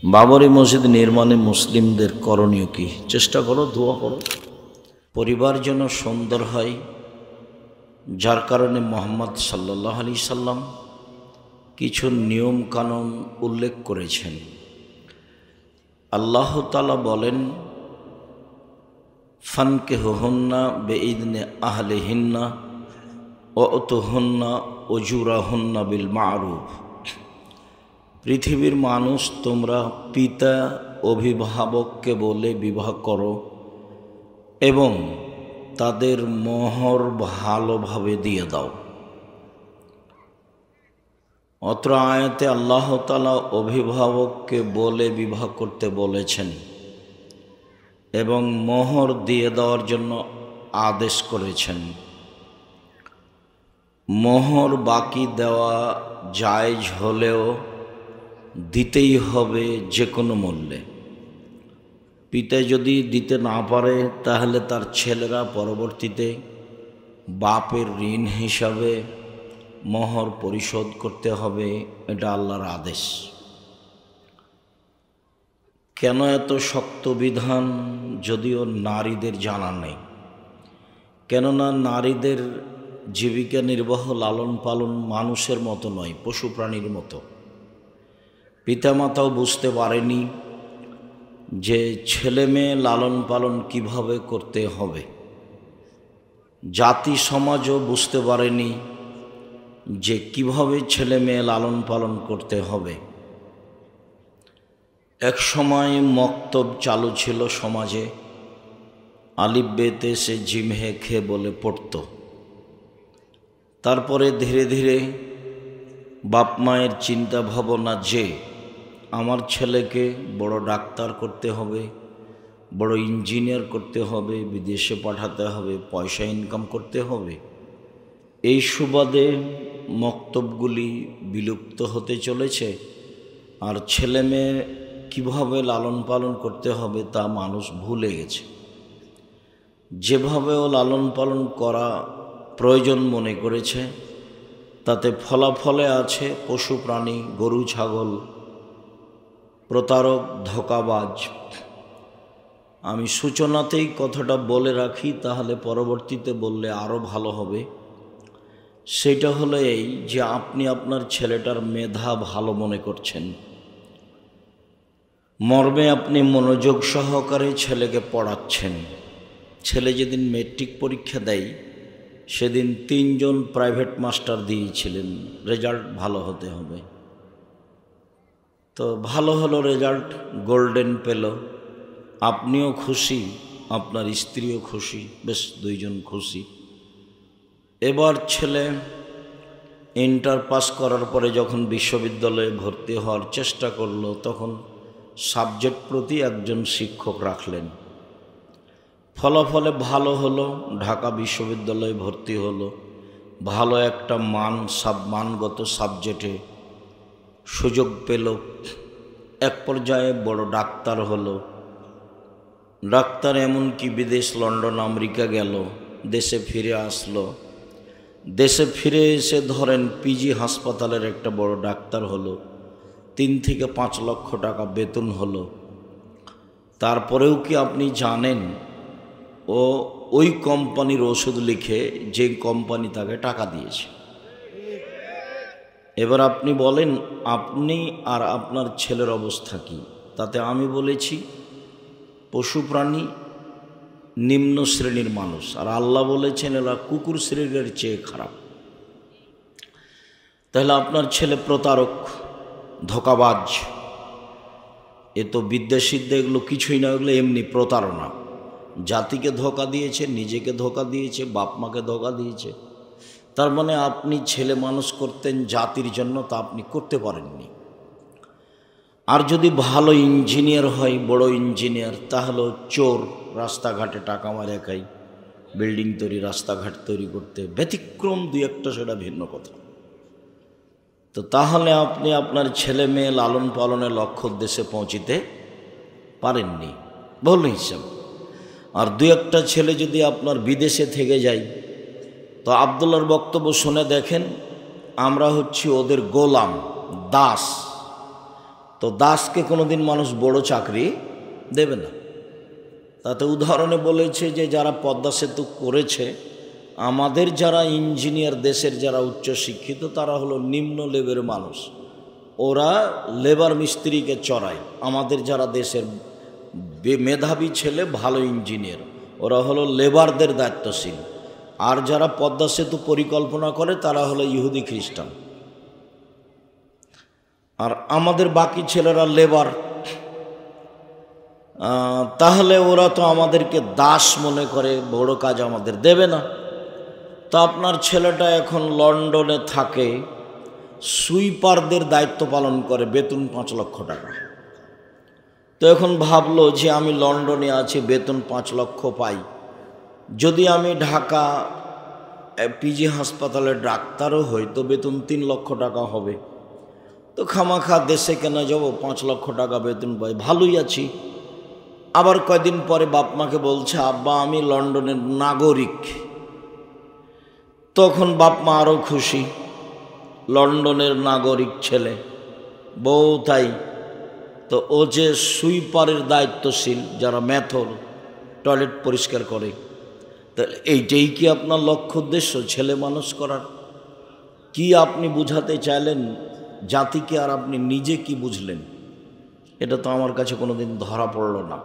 বাবরি মসজিদ নির্মাণে মুসলিমদের করণীয় কি? চেষ্টা করো, দোয়া করো, পরিবার যেন সুন্দর হয়, যার কারণে মুহাম্মদ সাল্লাল্লাহু আলাইহি সাল্লাম কিছু নিয়ম কানুন উল্লেখ করেছেন। আল্লাহ তাআলা বলেন, ফানকিহুহুন্না বিইذনি আহলিহিন্না ওয়াতুহুন্না উজুরাহুন্না বিল মা'রুফ। পৃথিবীর মানুষ, তোমরা পিতা অভিভাবককে বলে বিবাহ করো এবং তাদের মোহর ভালোভাবে দিয়ে দাও। অত্র আয়াতে আল্লাহ তাআলা অভিভাবককে বলে বিবাহ করতে বলেছেন এবং মোহর দিয়ে দেওয়ার জন্য আদেশ করেছেন। মোহর বাকি দেওয়া জায়েজ হলেও দিতেই হবে যে কোনো মূল্যে। পিতা যদি দিতে না পারে তাহলে তার ছেলেরা পরবর্তীতে বাপের ঋণ হিসাবে মোহর পরিশোধ করতে হবে। এটা আল্লাহর আদেশ। কেন এত শক্ত বিধান? যদিও নারীদের জানা নেই, কেননা নারীদের জীবিকা নির্বাহ লালন পালন মানুষের মতো নয়, পশু প্রাণীর মতো। পিতামাতাও বুঝতে পারেনি যে ছেলে মেয়ে লালন পালন কিভাবে করতে হবে। জাতি সমাজও বুঝতে পারেনি যে কিভাবে ছেলে মেয়ে লালন পালন করতে হবে। এক সময় মক্তব চালু ছিল সমাজে, আলিফ বেতে সে জিম হে খে বলে পড়ত। তারপরে ধীরে ধীরে বাপ মায়ের চিন্তা ভাবনা যে আমার ছেলেকে বড় ডাক্তার করতে হবে, বড় ইঞ্জিনিয়ার করতে হবে, বিদেশে পাঠাতে হবে, পয়সা ইনকাম করতে হবে। এই সুবাদে মক্তবগুলি বিলুপ্ত হতে চলেছে, আর ছেলে মেয়ে কীভাবে লালন পালন করতে হবে তা মানুষ ভুলে গেছে। যেভাবেও লালন পালন করা প্রয়োজন মনে করেছে, তাতে ফলাফলে আছে পশু প্রাণী, গরু ছাগল প্রতারক, ধোঁকাবাজ। আমি সূচনাতেই কথাটা বলে রাখি, তাহলে পরবর্তীতে বললে আরও ভালো হবে। সেটা হলো এই যে আপনি আপনার ছেলেটার মেধা ভালো মনে করছেন, মর্মে আপনি মনোযোগ সহকারে ছেলেকে পড়াচ্ছেন। ছেলে যেদিন মেট্রিক পরীক্ষা দেয় সেদিন 3 জন প্রাইভেট মাস্টার দিয়েছিলেন, রেজাল্ট ভালো হতে হবে। তো ভালো হলো, রেজাল্ট গোল্ডেন পেল, আপনিও খুশি, আপনার স্ত্রীও খুশি, বেশ 2 জন খুশি। এবার ছেলে ইন্টার পাস করার পরে যখন বিশ্ববিদ্যালয়ে ভর্তি হওয়ার চেষ্টা করলো, তখন সাবজেক্ট প্রতি একজন শিক্ষক রাখলেন। ফলাফলে ভালো হলো, ঢাকা বিশ্ববিদ্যালয়ে ভর্তি হলো, ভালো একটা মানগত সাবজেক্টে সুযোগ পেল। এক পর্যায়ে বড় ডাক্তার হলো। ডাক্তার এমনকি বিদেশ, লন্ডন, আমেরিকা গেল, দেশে ফিরে আসলো। দেশে ফিরে এসে ধরেন পিজি হাসপাতালের একটা বড় ডাক্তার হলো, 3 থেকে 5 লক্ষ টাকা বেতন হলো। তারপরেও কি আপনি জানেন ও ওই কোম্পানির ওষুধ লিখে যে কোম্পানি তাকে টাকা দিয়েছে? এবার আপনি বলেন আপনি আর আপনার ছেলের অবস্থা কি? তাতে আমি বলেছি পশু প্রাণী নিম্ন শ্রেণীর মানুষ, আর আল্লাহ বলেছেন এরা কুকুর শ্রেণীর চেয়ে খারাপ। তাহলে আপনার ছেলে প্রতারক, ধোঁকাবাজ। এ তো বিদ্যাসিদ্ধা, এগুলো কিছুই না, এগুলো এমনি প্রতারণা। জাতিকে ধোঁকা দিয়েছে, নিজেকে ধোঁকা দিয়েছে, বাপ মাকে ধোঁকা দিয়েছে। তার মানে আপনি ছেলে মানুষ করতেন জাতির জন্য, তা আপনি করতে পারেননি। আর যদি ভালো ইঞ্জিনিয়ার হয়, বড় ইঞ্জিনিয়ার, তাহলে চোর, রাস্তাঘাটে টাকা মারে খাই, বিল্ডিং তৈরি, রাস্তাঘাট তৈরি করতে ব্যতিক্রম 2-1টা, সেটা ভিন্ন কথা। তো তাহলে আপনি আপনার ছেলে মেয়ে লালন পালনের লক্ষ্য উদ্দেশ্যে পৌঁছিতে পারেননি, ভুল হিসাব। আর 2-1টা ছেলে যদি আপনার বিদেশে থেকে যায়, তো আব্দুল্লাহর বক্তব্য শুনে দেখেন, আমরা হচ্ছি ওদের গোলাম, দাস। তো দাসকে কোনোদিন মানুষ বড় চাকরি দেবে না। তাতে উদাহরণে বলেছে যে যারা পদ্মা সেতু করেছে, আমাদের যারা ইঞ্জিনিয়ার, দেশের যারা উচ্চশিক্ষিত, তারা হলো নিম্ন লেভেলের মানুষ, ওরা লেবার মিস্ত্রিকে চড়ায়। আমাদের যারা দেশের মেধাবী ছেলে, ভালো ইঞ্জিনিয়ার, ওরা হলো লেবারদের দায়িত্বশীল। আর যারা পদ্মা সেতু পরিকল্পনা করে তারা হলো ইহুদি খ্রিস্টান। আর আমাদের বাকি ছেলেরা লেবার। তাহলে ওরা তো আমাদেরকে দাস মনে করে, বড় কাজ আমাদের দেবে না। তা আপনার ছেলেটা এখন লন্ডনে থাকে, সুইপারদের দায়িত্ব পালন করে, বেতন 5 লক্ষ টাকা। তো এখন ভাবলো যে আমি লন্ডনে আছি, বেতন 5 লক্ষ পাই, যদি আমি ঢাকা পিজি হাসপাতালের ডাক্তারও হই তো বেতন 3 লক্ষ টাকা হবে। তো খামাখা দেশে কেন যাব, 5 লক্ষ টাকা বেতন পাই, ভালোই আছি। আবার কয়দিন পরে বাপ মাকে বলছে, আব্বা আমি লন্ডনের নাগরিক। তখন বাপ মা আরও খুশি, লন্ডনের নাগরিক ছেলে, বউ তাই। তো ও যে সুইপারের দায়িত্বশীল, যারা মেথর টয়লেট পরিষ্কার করে, তাহলে এইটাই কি আপনার লক্ষ্য উদ্দেশ্য ছেলে মানুষ করার? কি আপনি বুঝাতে চাইলেন জাতিকে, আর আপনি নিজে কি বুঝলেন? এটা তো আমার কাছে কোনোদিন ধরা পড়ল না।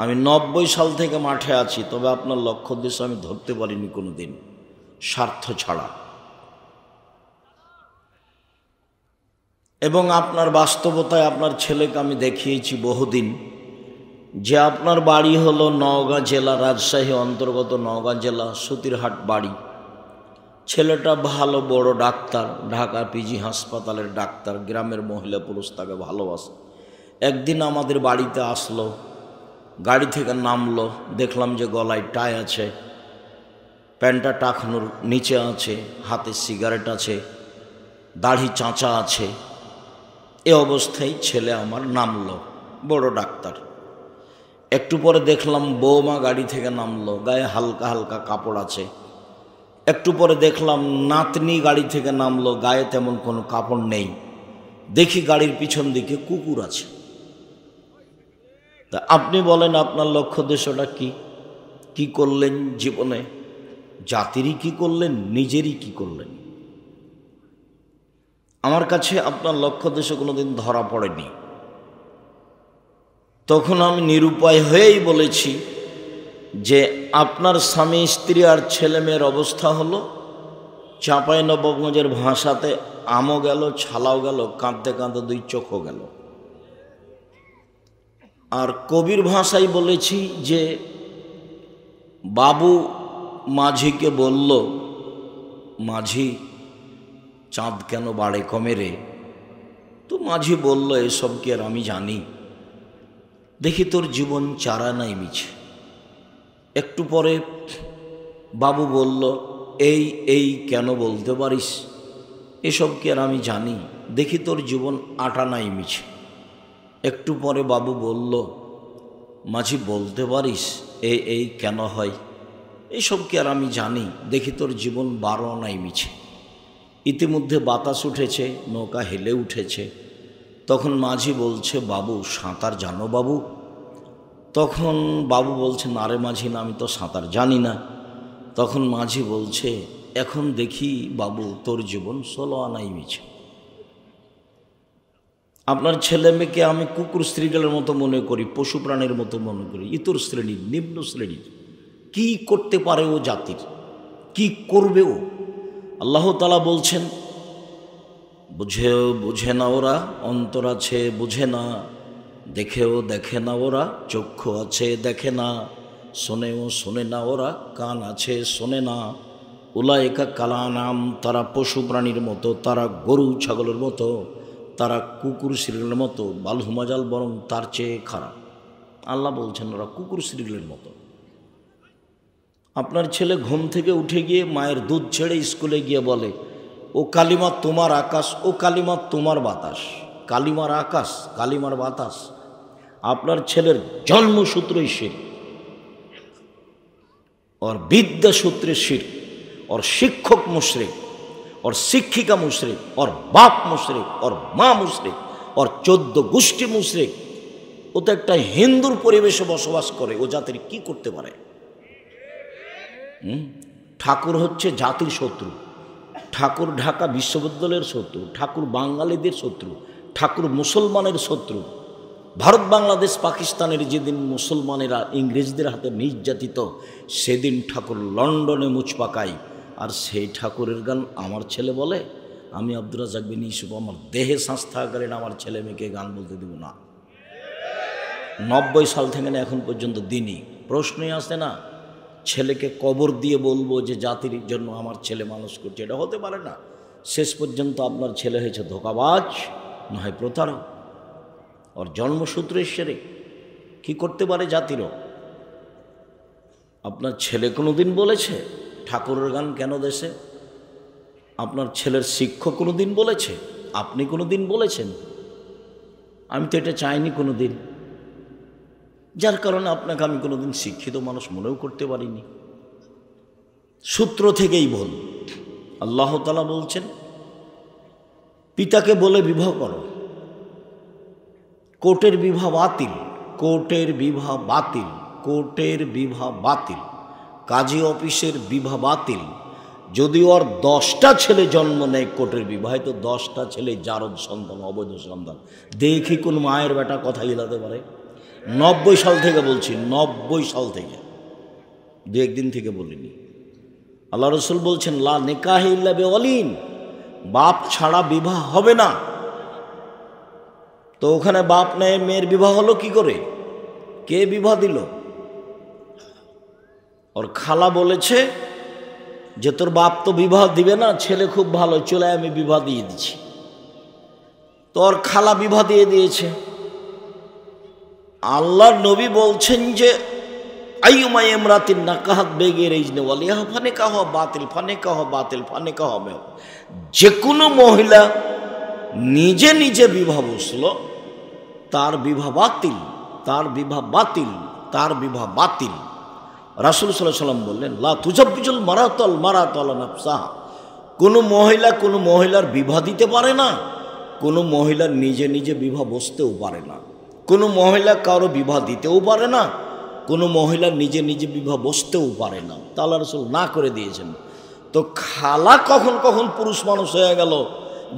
আমি 90 সাল থেকে মাঠে আছি, তবে আপনার লক্ষ্য উদ্দেশ্য আমি ধরতে পারিনি কোনোদিন, স্বার্থ ছাড়া। এবং আপনার বাস্তবতায় আপনার ছেলেকে আমি দেখিয়েছি বহুদিন যে আপনার বাড়ি হলো নওগাঁ জেলা, রাজশাহী অন্তর্গত নওগাঁ জেলা, সতীরহাট বাড়ি। ছেলেটা ভালো বড় ডাক্তার, ঢাকা পিজি হাসপাতালের ডাক্তার, গ্রামের মহিলা পুরুষ তাকে ভালোবাসে। একদিন আমাদের বাড়িতে আসলো, গাড়ি থেকে নামলো, দেখলাম যে গলায় টাই আছে, প্যান্টটা টাকানোর নিচে আছে, হাতে সিগারেট আছে, দাড়ি চাঁচা আছে। এ অবস্থায় ছেলে আমার নামলো, বড় ডাক্তার। একটু পরে দেখলাম বৌমা গাড়ি থেকে নামলো, গায়ে হালকা হালকা কাপড় আছে। একটু পরে দেখলাম নাতনি গাড়ি থেকে নামলো, গায়ে তেমন কোনো কাপড় নেই। দেখি গাড়ির পিছন দিকে কুকুর আছে। তা আপনি বলেন আপনার লক্ষ্য উদ্দেশ্যটা কি? কি করলেন জীবনে? জাতিরই কি করলেন, নিজেরই কি করলেন? আমার কাছে আপনার লক্ষ্য উদ্দেশ্য কোনোদিন ধরা পড়েনি। তখন আমি নিরুপায় হয়েই বলেছি যে আপনার স্বামী স্ত্রী আর ছেলে মেয়ের অবস্থা হলো চাঁপাইনবাবগঞ্জের ভাষাতে আমও গেল, ছালাও গেল, কাঁদতে কাঁদতে 2 চোখও গেল। আর কবির ভাষায় বলেছি যে বাবু মাঝিকে বলল, মাঝি চাঁদ কেন বাড়ে কমে রে? তো মাঝি বলল, এসব কি আর আমি জানি, দেখি তোর জীবন চারা নাই মিছে। একটু পরে বাবু বলল, এই এই কেন বলতে পারিস? এসব কি আর আমি জানি, দেখি তোর জীবন আটা নাই মিছে। একটু পরে বাবু বলল, মাঝি বলতে পারিস এই এই কেন হয়? এসব কি আর আমি জানি, দেখি তোর জীবন 12 নাই মিছে। ইতিমধ্যে বাতাস উঠেছে, নৌকা হেলে উঠেছে। তখন মাঝি বলছে, বাবু সাঁতার জানো বাবু? তখন বাবু বলছে, না রে মাঝি, না আমি তো সাঁতার জানি না। তখন মাঝি বলছে, এখন দেখি বাবু তোর জীবন 16 আনাই মিছে। আপনার ছেলে মেয়েকে আমি কুকুর শ্রীগালের মতো মনে করি, পশু প্রাণীর মতো মনে করি, ইতর শ্রেণীর, নিম্ন শ্রেণীর। কি করতে পারে ও জাতির, কি করবে ও? আল্লাহ তাআলা বলছেন, বুঝে না ওরা, অন্তর আছে বুঝে না, দেখেও দেখে না ওরা, চক্ষু আছে দেখে না, শোনেও শোনে না ওরা, কান আছে শোনে না। উলাইকা কালানাম, তারা পশু প্রাণীর মতো, তারা গরু ছাগলের মতো, তারা কুকুর শ্রীগালের মতো, বালহুমাজাল বরং তার চেয়ে খারাপ। আল্লাহ বলছেন ওরা কুকুর শ্রীগালের মতো। আপনার ছেলে ঘুম থেকে উঠে গিয়ে মায়ের দুধ ছেড়ে স্কুলে গিয়ে বলে, ও কালিমা তোমার আকাশ, ও কালিমা তোমার বাতাস। কালিমার আকাশ, কালিমার বাতাস। আপনার ছেলের জন্মসূত্রই শিরক, ওর বিদ্যাসূত্রে শিরক, ওর শিক্ষক মুশরিক, ওর শিক্ষিকা মুশরিক, ওর বাপ মুশরিক, ওর মা মুশরিক, ওর 14 গোষ্ঠী মুশরিক, ও তো একটা হিন্দুর পরিবেশে বসবাস করে, ও জাতির কি করতে পারে? ঠাকুর হচ্ছে জাতির শত্রু, ঠাকুর ঢাকা বিশ্ববিদ্যালয়ের শত্রু, ঠাকুর বাঙালিদের শত্রু, ঠাকুর মুসলমানের শত্রু। ভারত বাংলাদেশ পাকিস্তানের যেদিন মুসলমানেরা ইংরেজদের হাতে নির্যাতিত, সেদিন ঠাকুর লন্ডনে মুচ পাকায়। আর সেই ঠাকুরের গান আমার ছেলে বলে, আমি আব্দুর রাজ্জাক বিন ইউসুফ আমার দেহে শ্বাস থাকাকালীন আমার ছেলে মেয়েকে গান বলতে দেব না। 90 সাল থেকে না এখন পর্যন্ত দিনই প্রশ্নই আসে না, ছেলেকে কবর দিয়ে বলবো যে জাতির জন্য আমার ছেলে মানুষ করছে, এটা হতে পারে না। শেষ পর্যন্ত আপনার ছেলে হয়েছে ধোঁকাবাজ, না হয় প্রতারক, ওর জন্মসূত্র ঈশ্বরে কি করতে পারে জাতিরও? আপনার ছেলে কোনো দিন বলেছে ঠাকুরের গান কেন দেশে? আপনার ছেলের শিক্ষক কোনো দিন বলেছে? আপনি কোনো দিন বলেছেন? আমি তো এটা চাইনি কোনো দিন, যার কারণে আপনাকে আমি কোনো দিন শিক্ষিত মানুষ মনেও করতে পারিনি। সূত্র থেকেই ভুল। আল্লাহ তাআলা বলছেন পিতাকে বলে বিবাহ করো, কোর্টের বিবাহ বাতিল, কোর্টের বিবাহ বাতিল, কোর্টের বিবাহ বাতিল, কাজী অফিসের বিবাহ বাতিল। যদি ওর 10টা ছেলে জন্ম নেয় কোর্টের বিবাহে, তো 10টা ছেলে জারদ সন্তান, অবৈধ সন্তান। দেখি কোন মায়ের বেটা কথা হিলাতে পারে? 90 সাল থেকে বলছি, 90 সাল থেকে, 2-1 দিন থেকে বলিনি। আল্লাহ রসুল বলছেন লা নিকাহ ইল্লা বিওয়ালিন, বাপ ছাড়া বিবাহ হবে না। তো ওখানে বাপ নেই, মেয়ের বিবাহ হলো কি করে? কে বিবাহ দিল? ওর খালা বলেছে যে তোর বাপ তো বিবাহ দিবে না, ছেলে খুব ভালো, চলে আমি বিবাহ দিয়ে দিচ্ছি। তো ওর খালা বিবাহ দিয়ে দিয়েছে। আল্লাহর নবী বলছেন যে আইয়ুমা ইমরাতিন নাকাহাত বেগের ইজনে ওয়ালিহা ফানিকাহ বাতিল, ফানিকাহ বাতিল, ফানিকাহ হবে। যে কোনো মহিলা নিজে নিজে বিবাহ বসলো, তার বিবাহ বাতিল, তার বিবাহ বাতিল, তার বিবাহ বাতিল। রাসূল সাল্লাল্লাহু আলাইহি সাল্লাম বললেন লা তুজাব্বিজুল মারাতাল নাফসাহা, কোনো মহিলা কোনো মহিলার বিবাহ দিতে পারে না, কোনো মহিলার নিজে নিজে বিবাহ বসতেও পারে না, কোনো মহিলা কারো বিবাহ দিতেও পারে না, কোনো মহিলা নিজে নিজে বিবাহ বসতেও পারে না। তা আল্লাহ রাসূল না করে দিয়েছেন। তো খালা কখন কখন পুরুষ মানুষ হয়ে গেল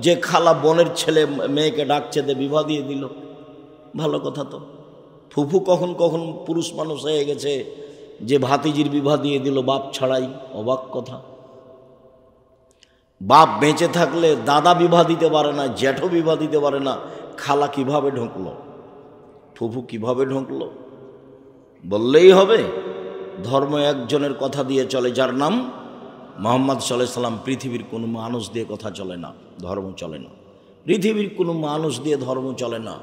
যে খালা বোনের ছেলে মেয়েকে ডাকছে দে বিবাহ দিয়ে দিল, ভালো কথা তো। ফুফু কখন কখন পুরুষ মানুষ হয়ে গেছে যে ভাতিজির বিবাহ দিয়ে দিল বাপ ছাড়াই, অবাক কথা। বাপ বেঁচে থাকলে দাদা বিবাহ দিতে পারে না, জ্যাঠো বিবাহ দিতে পারে না, খালা কিভাবে ঢুকলো, ফুফু কিভাবে ঢুকলো? বললেই হবে ধর্ম একজনের কথা দিয়ে চলে, যার নাম মুহাম্মদ সাল্লাল্লাহু আলাইহি সাল্লাম। পৃথিবীর কোনো মানুষ দিয়ে কথা চলে না, ধর্ম চলে না। পৃথিবীর কোনো মানুষ দিয়ে ধর্ম চলে না।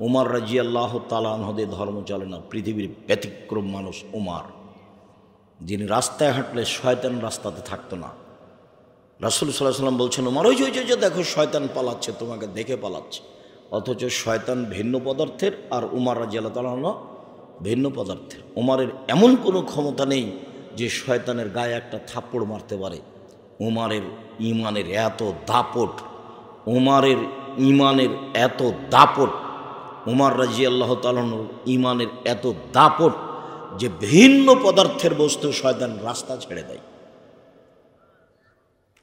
উমর রাদিয়াল্লাহু তাআলা আনহু দিয়ে ধর্ম চলে না। পৃথিবীর ব্যতিক্রম মানুষ উমর, যিনি রাস্তায় হাঁটলে শয়তান রাস্তাতে থাকতো না। রাসূল সাল্লাল্লাহু আলাইহি সাল্লাম বলছেন উমর ওই যে দেখো শয়তান পালাচ্ছে, তোমাকে দেখে পালাচ্ছে। অথচ শয়তান ভিন্ন পদার্থের আর উমর রাদিয়াল্লাহু তাআলা আনহু ভিন্ন পদার্থের। উমরের এমন কোনো ক্ষমতা নেই যে শয়তানের গায়ে একটা থাপ্পড় মারতে পারে। উমরের ইমানের এত দাপট, উমরের ইমানের এত দাপট, উমর রাদিয়াল্লাহু তাআলা আনহুর ইমানের এত দাপট যে ভিন্ন পদার্থের বস্তু শয়তান রাস্তা ছেড়ে দেয়।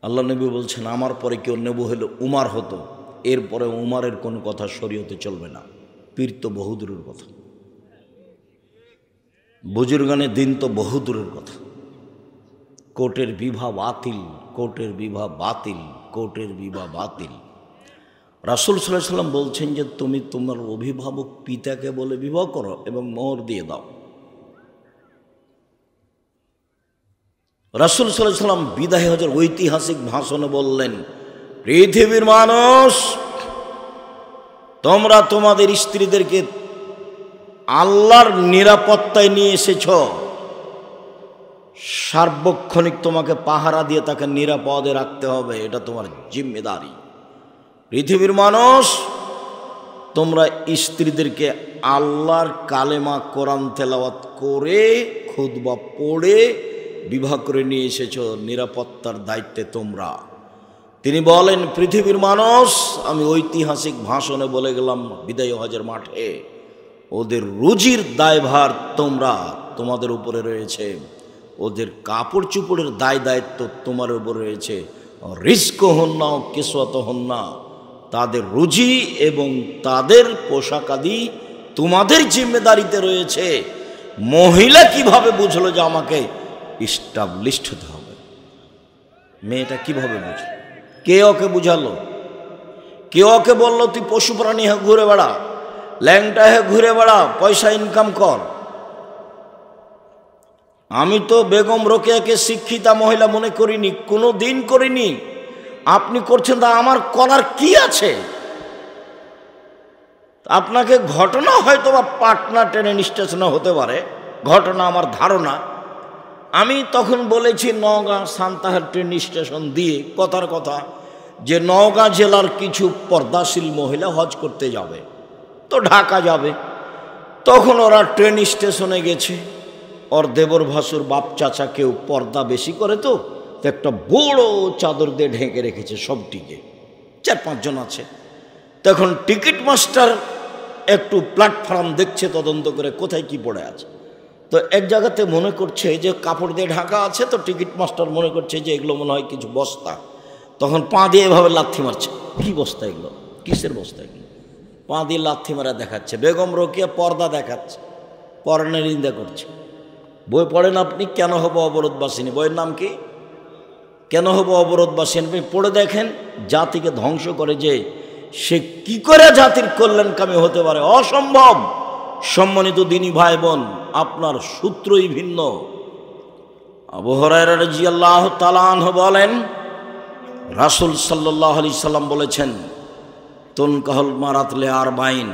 আল্লাহ নবী বলছেন আমার পরে কেউ নবী হলে উমর হতো, এরপরে উমরের কোনো কথা শরীয়তে চলবে না। পীর তো বহু দূরের কথা, বুজুর্গানে দিন তো বহু দূরের কথা। কোর্টের বিবাহ বাতিল, কোর্টের বিবাহ বাতিল, কোর্টের বিবাহ বাতিল। রাসূল সাল্লাল্লাহু আলাইহি সাল্লাম বলছেন যে তুমি তোমার অভিভাবক পিতাকে বলে বিবাহ করো এবং মোহর দিয়ে দাও। রাসূল সাল্লাল্লাহু আলাইহি সাল্লাম বিদায় হজের ঐতিহাসিক ভাষণে বললেন পৃথিবীর মানুষ, তোমরা তোমাদের স্ত্রীদেরকে আল্লাহর নিরাপত্তায় নিয়ে এসেছ, সার্বক্ষণিক তোমাকে পাহারা দিয়ে তাকে নিরাপদে রাখতে হবে, এটা তোমার জিম্মেদারি। পৃথিবীর মানুষ, তোমরা স্ত্রীদেরকে আল্লাহর কালেমা কোরআন তেলাওয়াত করে খুতবা পড়ে বিবাহ করে নিয়ে এসেছ, নিরাপত্তার দায়িত্বে তোমরা। তিনি বলেন, পৃথিবীর মানুষ, আমি ঐতিহাসিক ভাষণে বলে গেলাম বিদায়ী হজের মাঠে, ওদের রুজির দায়ভার তোমাদের উপরে রয়েছে, ওদের কাপড় চুপড়ের দায় দায়িত্ব তোমার উপরে রয়েছে। রিস্ক হন না, কিসওয়াত হন না, তাদের রুজি এবং তাদের পোশাক আদি তোমাদের জিম্মেদারিতে রয়েছে। মহিলা কিভাবে বুঝলো যে আমাকে ইস্টাবলিশড হতে হবে? মেয়েটা কিভাবে বুঝলো? কে ওকে বুঝালো? কে ওকে বললো তুই পশু প্রাণী হয়ে ঘুরে বেড়া, ল্যাংটা হয়ে ঘুরে বেড়া, পয়সা ইনকাম কর? আমি তো বেগম রোকেয়াকে শিক্ষিতা মহিলা মনে করিনি, কোনো দিন করিনি। আপনি করছেন, তা আমার করার কি আছে? আপনাকে ঘটনা হয়তো বা পাটনা ট্রেন স্টেশনে হতে পারে, ঘটনা আমার ধারণা। আমি তখন বলেছি নওগাঁ সান্তাহার ট্রেন স্টেশন দিয়ে, কথার কথা, যে নওগাঁ জেলার কিছু পর্দাশীল মহিলা হজ করতে যাবে, তো ঢাকা যাবে। তখন ওরা ট্রেন স্টেশনে গেছে, ওর দেবর ভাসুর বাপ চাচা কেউ পর্দা বেশি করে, তো একটা বড় চাদর দিয়ে ঢেকে রেখেছে সবটিকে, 4-5 জন আছে। তখন টিকিট মাস্টার একটু প্ল্যাটফর্ম দেখছে, তদন্ত করে কোথায় কি পড়ে আছে। তো এক জায়গাতে মনে করছে যে কাপড় দিয়ে ঢাকা আছে, তো টিকিট মাস্টার মনে করছে যে এগুলো মনে হয় কিছু বস্তা। তখন পা দিয়ে এভাবে লাথি মারছে, কি বস্তা এগুলো, কিসের বস্তা এগুলো? পা দিয়ে লাথি মারা দেখাচ্ছে। বেগম রোকেয়া পর্দা দেখাচ্ছে, পরনের নিন্দা করছে। বই পড়েন আপনি, কেন হবো অবরোধবাসিনী, বইয়ের নাম কি? কেন হবো অবরোধবাসিনী। পড়ে দেখেন, জাতিকে ধ্বংস করে যে সে কি করে জাতির কল্যাণকামী হতে পারে, অসম্ভব। সম্মানিত দিনী ভাই বোন, আপনার সূত্রই ভিন্ন। আবু হুরায়রা রাদিয়াল্লাহু তাআলা আনহু বলেন, রাসূল সাল্লাল্লাহু আলাইহি সাল্লাম বলেছেন, তুনকাহুল মারাত লিআরবাইন,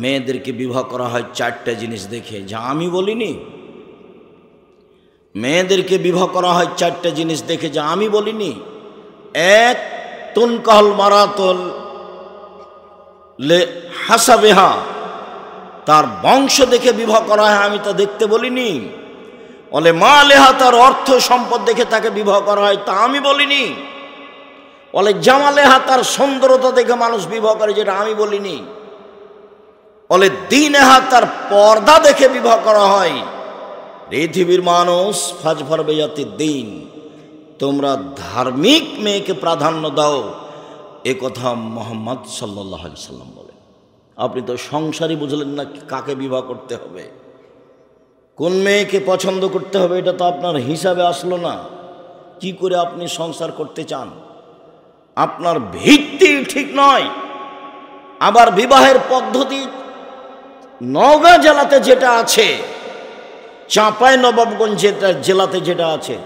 মেয়েদেরকে বিবাহ করা হয় 4টা জিনিস দেখে, যা আমি বলিনি। মেয়েদেরকে বিবাহ করা হয় 4টা জিনিস দেখে, যা আমি বলিনি। 1, তুনকাহুল মারাতুল লিহাসাবিহা, তার বংশ দেখে বিবাহ করা হয়, আমি তা দেখতে বলিনি। বলে মালেহা, তার অর্থ সম্পদ দেখে তাকে বিবাহ করা হয়, তা আমি বলিনি। বলে জামালেহা, তার সৌন্দর্যতা দেখে মানুষ বিবাহ করে, যেটা আমি বলিনি। বলে দ্বীনেহা, তার পর্দা দেখে বিবাহ করা হয়। পৃথিবীর মানুষ, ফাজফার বেয়াতি দ্বীন, তোমরা ধার্মিক মেয়েকে প্রাধান্য দাও, এ কথা মুহাম্মদ সাল্লাল্লাহু আলাইহি সাল্লাম বলে। আপনি তো সংসারই বুঝলেন না, কাকে বিবাহ করতে হবে, কোন মেয়েকে পছন্দ করতে হবে, এটা তো আপনার হিসাবে আসলো না। কি করে আপনি সংসার করতে চান? আপনার ভিত্তি ঠিক নয়। আবার বিবাহের পদ্ধতি নওগাঁ জেলাতে যেটা আছে, চাঁপাইনবাবগঞ্জ জেলাতে যেটা আছে,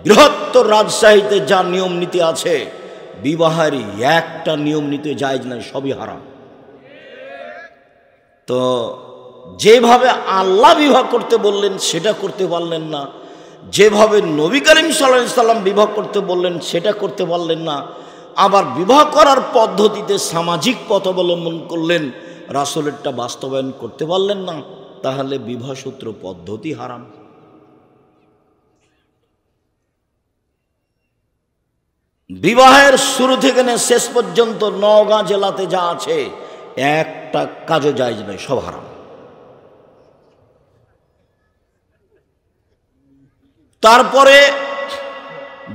বৃহত্তর রাজশাহীতে যা নিয়ম নীতি আছে, বিবাহের একটা নিয়ম নীতি জায়েজ নাই, সবই হারাম। তো যেভাবে আল্লাহ বিবাহ করতে বললেন সেটা করতে পারলেন না, যেভাবে নবী করিম সাল্লাল্লাহু আলাইহি সাল্লাম বিবাহ করতে বললেন সেটা করতে পারলেন না, আবার বিবাহ করার পদ্ধতিতে সামাজিক পথ অবলম্বন করলেন, রাসূলেরটা বাস্তবায়ন করতে পারলেন না, তাহলে বিবাহসূত্র পদ্ধতি হারাম। বিবাহের শুরু থেকে শেষ পর্যন্ত নওগাঁ জেলাতে যা আছে, একটা কাজও জায়েজ নয়, সব হারাম। তারপরে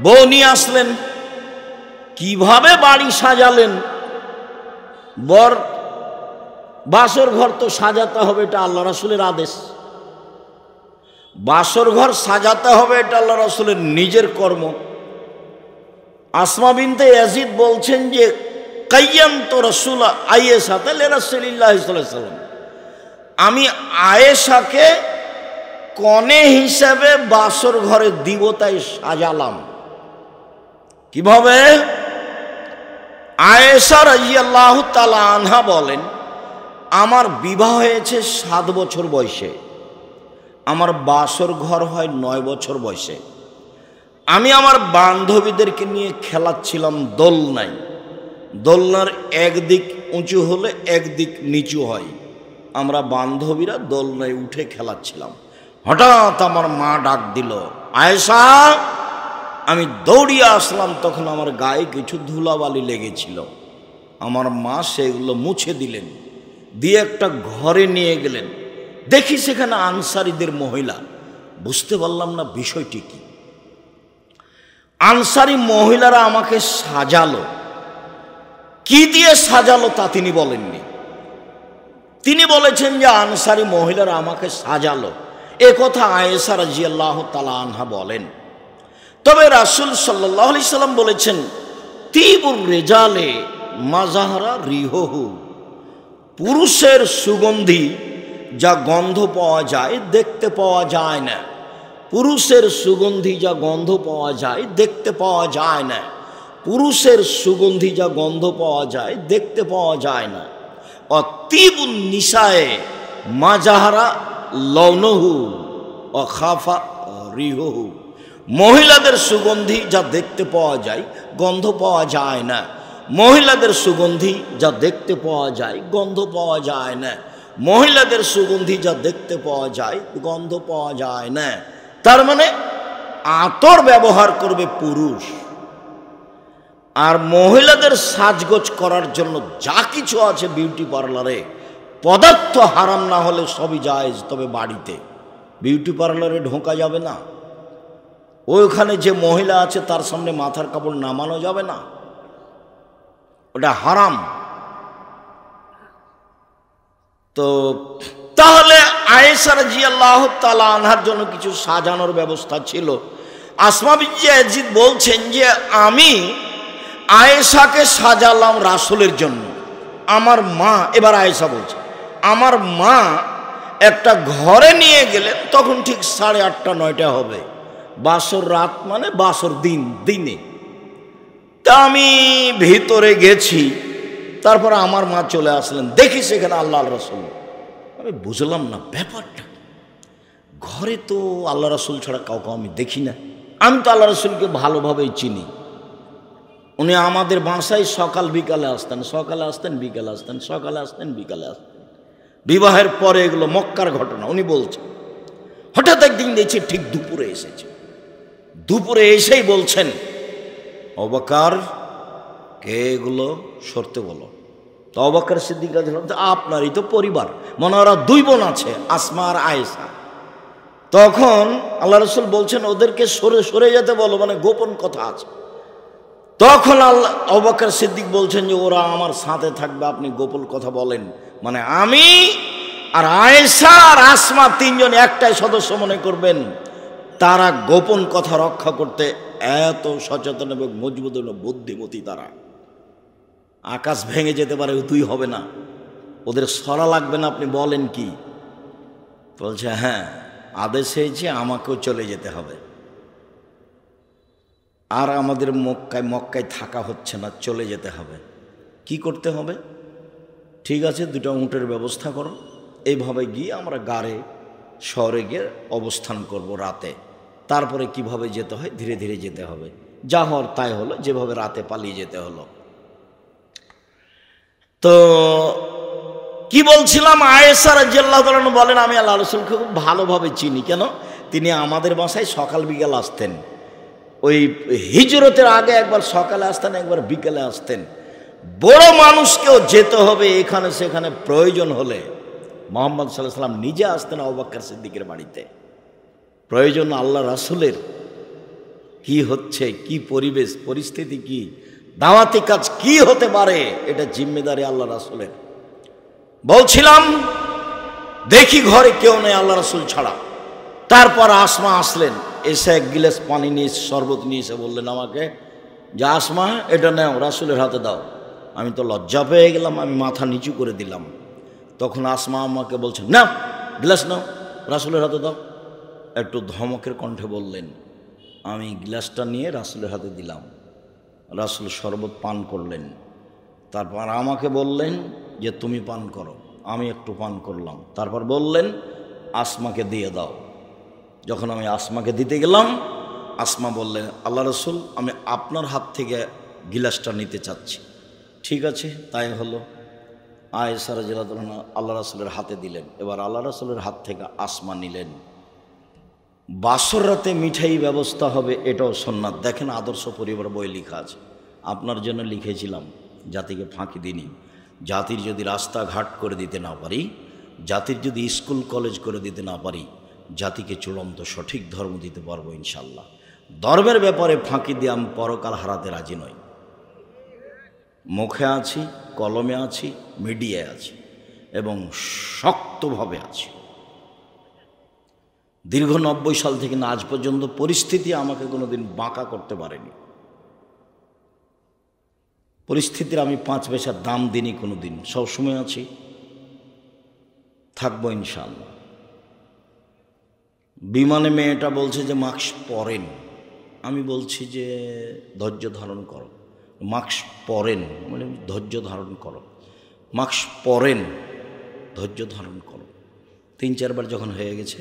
বউ নিয়ে আসলেন, কিভাবে বাড়ি সাজালেন। বর বাসর ঘর তো সাজাতে হবে, এটা আল্লাহ রাসূলের আদেশ। বাসর ঘর সাজাতে হবে, এটা আল্লাহ রাসূলের নিজের কর্ম। আসমা বিনতে ইয়াজিদ বলছেন যে কাইয়ামতু রাসূল আয়েশাতে লিরাসূলিল্লাহি সাল্লাল্লাহু আলাইহি ওয়াসাল্লাম, আমি আয়েশাকে কনে হিসেবে বাসর ঘরে দিব, তাই সাজালাম। কিভাবে? আয়েশা রাদিয়াল্লাহু তাআলা আনহা বলেন, আমার বিবাহ হয়েছে 7 বছর বয়সে, আমার বাসর ঘর হয় 9 বছর বয়সে। আমি আমার বান্ধবীদেরকে নিয়ে খেলাচ্ছিলাম দোলনায়। দোলনার একদিক উঁচু হলে একদিক নিচু হয়, আমরা বান্ধবীরা দোলনায় উঠে খেলাচ্ছিলাম। হঠাৎ আমার মা ডাক দিল, আয়েশা। আমি দৌড়িয়ে আসলাম, তখন আমার গায়ে কিছু ধুলাবালি লেগেছিল। আমার মা সেগুলো মুছে দিলেন, দিয়ে একটা ঘরে নিয়ে গেলেন। দেখি সেখানে আনসারীদের মহিলা। বুঝতে পারলাম না বিষয়টি কি। আনসারি মহিলারা আমাকে সাজালো। কি দিয়ে সাজালো তা তিনি বলেননি। তিনি বলেছেন যে আনসারি মহিলারা আমাকে সাজালো, এ কথা আয়েশা রাদিয়াল্লাহু তাআলা আনহা বলেন। তবে রাসূল সাল্লাল্লাহু আলাইহি সাল্লাম বলেছেন, তিবুর রিজালে মাজাহারা রিহহু, পুরুষের সুগন্ধি যা গন্ধ পাওয়া যায় দেখতে পাওয়া যায় না। পুরুষের সুগন্ধি যা গন্ধ পাওয়া যায় দেখতে পাওয়া যায় না। পুরুষের সুগন্ধি যা গন্ধ পাওয়া যায় দেখতে পাওয়া যায় না। অতিবুন নিসায়ে মাজাহারা লৌনহু অখাফা রিহহু, মহিলাদের সুগন্ধি যা দেখতে পাওয়া যায় গন্ধ পাওয়া যায় না। মহিলাদের সুগন্ধি যা দেখতে পাওয়া যায় গন্ধ পাওয়া যায় না। মহিলাদের সুগন্ধি যা দেখতে পাওয়া যায় গন্ধ পাওয়া যায় না। তার মানে আতর ব্যবহার করবে পুরুষ, আর মহিলাদের সাজগোজ করার জন্য যা কিছু আছে বিউটি পার্লারে, পদার্থ হারাম না হলে সবই জায়েজ। তবে বাড়িতে বিউটি পার্লারে ঢোকা যাবে না। ওইখানে যে মহিলা আছে তার সামনে মাথার কাপড় নামানো যাবে না, ওটা হারাম। তো তাহলে আয়েশা রাদিয়াল্লাহু তাআলা আনহার জন্য কিছু সাজানোর ব্যবস্থা ছিল। আসমা বিনতে ইয়াজিদ বলছেন যে আমি আয়েশাকে সাজালাম রাসূলের জন্য। আমার মা, এবার আয়েশা বলছে, আমার মা একটা ঘরে নিয়ে গেলেন, তখন ঠিক 8:30 9টা হবে। বাসর রাত মানে বাসর দিনে। তা আমি ভিতরে গেছি, তারপর আমার মা চলে আসলেন। দেখি সেখানে আল্লাহ রাসূল। আমি বুঝলাম না ব্যাপারটা। ঘরে তো আল্লাহ রাসূল ছাড়া কাউকে আমি দেখি না। আমি তো আল্লাহ রাসূলকে ভালোভাবেই চিনি। উনি আমাদের বাসায় সকাল বিকালে আসতেন, সকালে আসতেন বিকালে আসতেন, সকালে আসতেন বিকালে আসতেন। বিবাহের পরে এগুলো মক্কার ঘটনা উনি বলছেন। হঠাৎ একদিন দেখছি ঠিক দুপুরে এসেছে। দুপুরে এসেই বলছেন, আবু বকর, কে এগুলো সরতে বলো। তো আবু বকর সিদ্দিক রাদিয়াল্লাহু আনহু, আপনারই তো পরিবার, মনে ওরা 2 বোন আছে, আসমা আর আয়েশা। তখন আল্লাহ রাসূল বলছেন ওদেরকে সরে যেতে বলো, মানে গোপন কথা আছে। তখন আবু বকর সিদ্দিক বলছেন যে ওরা আমার সাথে থাকবে, আপনি গোপন কথা বলেন। মানে আমি আর আয়েশা আর আসমা 3 জন একটাই সদস্য মনে করবেন। তারা গোপন কথা রক্ষা করতে এত সচেতন এবং মজবুত বুদ্ধিমতী। তারা আকাশ ভেঙে যেতে পারে, তুই হবে না, ওদের সরা লাগবে না, আপনি বলেন কি? বলছে হ্যাঁ, আদেশ হয়েছে আমাকেও চলে যেতে হবে, আর আমাদের মক্কায় থাকা হচ্ছে না, চলে যেতে হবে। কি করতে হবে? ঠিক আছে, 2টা উটের ব্যবস্থা করো, এইভাবে গিয়ে আমরা গাড়ে শহরে গিয়ে অবস্থান করব রাতে। তারপরে কিভাবে যেতে হয় ধীরে ধীরে যেতে হবে। যা হওয়ার তাই হলো, যেভাবে রাতে পালিয়ে যেতে হলো। তো কি বলছিলাম, আয়েশা রাদিয়াল্লাহু তাআলা বলেন আমি আল্লাহ রাসূলকে খুব ভালোভাবে চিনি। কেন? তিনি আমাদের বাসায় সকাল বিকাল আসতেন। ওই হিজরতের আগে একবার সকালে আসতেন, একবার বিকেলে আসতেন। বড় মানুষকেও যেতে হবে এখানে সেখানে, প্রয়োজন হলে মুহাম্মদ সাল্লাল্লাহু আলাইহি ওয়াসাল্লাম নিজে আসতেন আবু বকর সিদ্দিকের বাড়িতে। প্রয়োজন আল্লাহ রাসূলের কি হচ্ছে, কি পরিবেশ পরিস্থিতি, কি দাওয়াতি কাজ কি হতে পারে, এটা জিম্মেদারি আল্লাহ রাসূলের। বলছিলাম দেখি ঘরে কেউ নেই আল্লাহ রাসূল ছাড়া। তারপর আসমা আসলেন, এসে 1 গিলাস পানি নিয়ে শরবত নিয়ে এসে বললেন আমাকে যে আসমা এটা নাও, রাসূলের হাতে দাও। আমি তো লজ্জা পেয়ে গেলাম, আমি মাথা নিচু করে দিলাম। তখন আসমা আমাকে বলছেন না, গ্লাস নাও, রাসূলের হাতে দাও। একটু ধমকের কণ্ঠে বললেন। আমি গ্লাসটা নিয়ে রাসূলের হাতে দিলাম। রাসূল শরবত পান করলেন। তারপর আমাকে বললেন যে তুমি পান করো। আমি একটু পান করলাম। তারপর বললেন আসমাকে দিয়ে দাও। যখন আমি আসমাকে দিতে গেলাম, আসমা বললেন আল্লাহ রাসূল, আমি আপনার হাত থেকে গিলাসটা নিতে চাচ্ছি। ঠিক আছে, তাই হলো। আয়েশা রাদিয়াল্লাহু আনহা আল্লাহ রাসূলের হাতে দিলেন। এবার আল্লাহ রাসূলের হাত থেকে আসমা নিলেন। বাসর রাতে মিঠাই ব্যবস্থা হবে, এটাও সুন্নাত। দেখেন আদর্শ পরিবার বই লেখা আছে, আপনার জন্য লিখেছিলাম, জাতিকে ফাঁকি দিইনি। জাতির যদি রাস্তাঘাট করে দিতে না পারি, জাতির যদি স্কুল কলেজ করে দিতে না পারি, জাতিকে চূড়ান্ত সঠিক ধর্ম দিতে পারবো ইনশাল্লাহ। ধর্মের ব্যাপারে ফাঁকি দিয়ে আমি পরকাল হারাতে রাজি নই। মুখে আছি, কলমে আছি, মিডিয়ায় আছি এবং শক্তভাবে আছি। দীর্ঘ 90 সাল থেকে না আজ পর্যন্ত পরিস্থিতি আমাকে কোনোদিন বাঁকা করতে পারেনি। পরিস্থিতির আমি 5 পয়সার দাম দিইনি কোনোদিন, সবসময় আছি, থাকবো ইনশাআল্লাহ। বিমানে মেয়েটা বলছে যে মাস্ক পরেন, আমি বলছি যে ধৈর্য ধারণ করো। মাস্ক পরেন মানে ধৈর্য ধারণ করো, মাস্ক পরেন, ধৈর্য ধারণ করো। 3-4 বার যখন হয়ে গেছে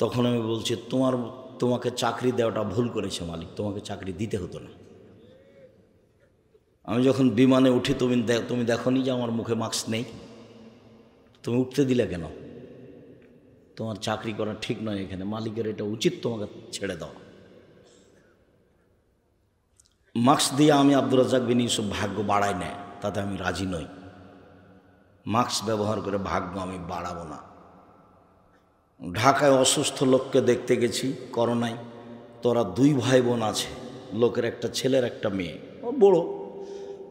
তখন আমি বলছি তোমাকে চাকরি দেওয়াটা ভুল করেছে মালিক, তোমাকে চাকরি দিতে হতো না। আমি যখন বিমানে উঠি তুমি দেখোনি যে আমার মুখে মাস্ক নেই, তুমি উঠতে দিলে কেন? তোমার চাকরি করা ঠিক নয় এখানে, মালিকের এটা উচিত তোমাকে ছেড়ে দাও। মাস্ক দিয়ে আমি আব্দুর রাজ্জাক বিন ইউসুফ ভাগ্য বাড়াই না, তাতে আমি রাজি নই। মাস্ক ব্যবহার করে ভাগ্য আমি বাড়াবো না। ঢাকায় অসুস্থ লোককে দেখতে গেছি করোনায়, তোরা 2 ভাই বোন আছে, লোকের একটা ছেলের একটা মেয়ে, ও বড়।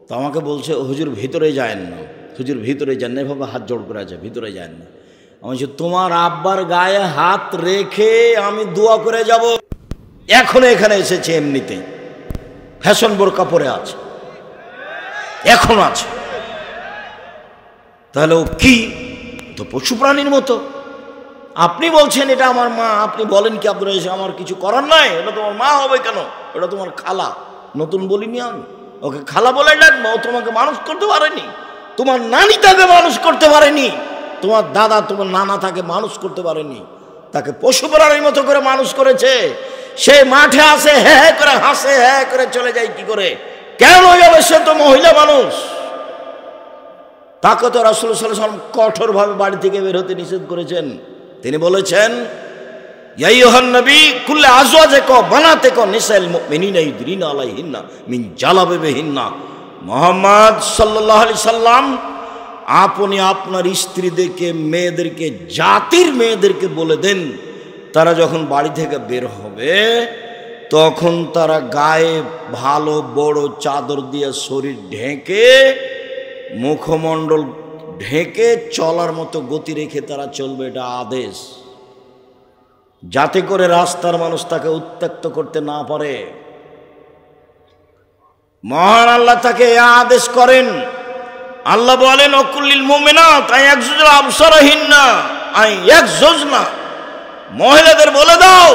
তো আমাকে বলছে হুজুর ভিতরে যায়েন না, হুজুর ভিতরে যান না, এভাবে হাত জোড় করে আছে, ভিতরে যায়েন না। আমি বলছি তোমার আব্বার গায়ে হাত রেখে আমি দোয়া করে যাব। এখন এখানে এসেছে এমনিতেই, ফ্যাশন বোরকা পরে আছে, এখন আছে। তাহলে ও কি? তো পশু প্রাণীর মতো। আপনি বলছেন এটা আমার মা, আপনি বলেন কি আব্দুল রাজ্জাক আমার কিছু করার নাই? এটা তোমার মা হবে কেন? এটা তোমার খালা। নতুন বলিনি আমি, ওকে খালা বলে ডাকবো। ও তোমাকে মানুষ করতে পারেনি, তোমার নানি তাকে মানুষ করতে পারেনি, তোমার দাদা তোমার নানা তাকে মানুষ করতে পারেনি, তাকে পশু প্রাণীর মতো করে মানুষ করেছে। সে মাঠে আসে হ্যাঁ করে হাসে, হ্যাঁ করে চলে যায় কি করে? কেন যাবে? সে তো মহিলা মানুষ। তাকে তো রাসূল সাল্লাল্লাহু আলাইহি ওয়াসাল্লাম কঠোরভাবে বাড়ি থেকে বের হতে নিষেধ করেছেন। তিনি বলেছেন ইয়া আইয়ুহান নবী কুল্লি আজওয়াজিকা বানাতিকা নিসাইল মুমিনিনা ইউদরিনা আলাইহিন্না মিন জালাবিবিহিন্না। মুহাম্মদ সাল্লাল্লাহু আলাইহি সাল্লাম আপনি আপনার স্ত্রীদেরকে, মেয়েদেরকে, জাতির মেয়েদেরকে বলে দেন তারা যখন বাড়ি থেকে বের হবে তখন তারা গায়ে ভালো বড় চাদর দিয়ে শরীর ঢেকে, মুখমণ্ডল ঢেকে চলার মতো গতি রেখে তারা চলবে, এটা আদেশ। যাতে করে রাস্তার মানুষ তাকে উত্ত্যক্ত করতে না পারে। মহান আল্লাহ তাকে আদেশ করেন। আল্লাহ বলেন ওকুল্লিল মুমিনাত আয়াগযুজনা আবসারাহিন্না আয়াগযুজনা, মহিলাদের বলে দাও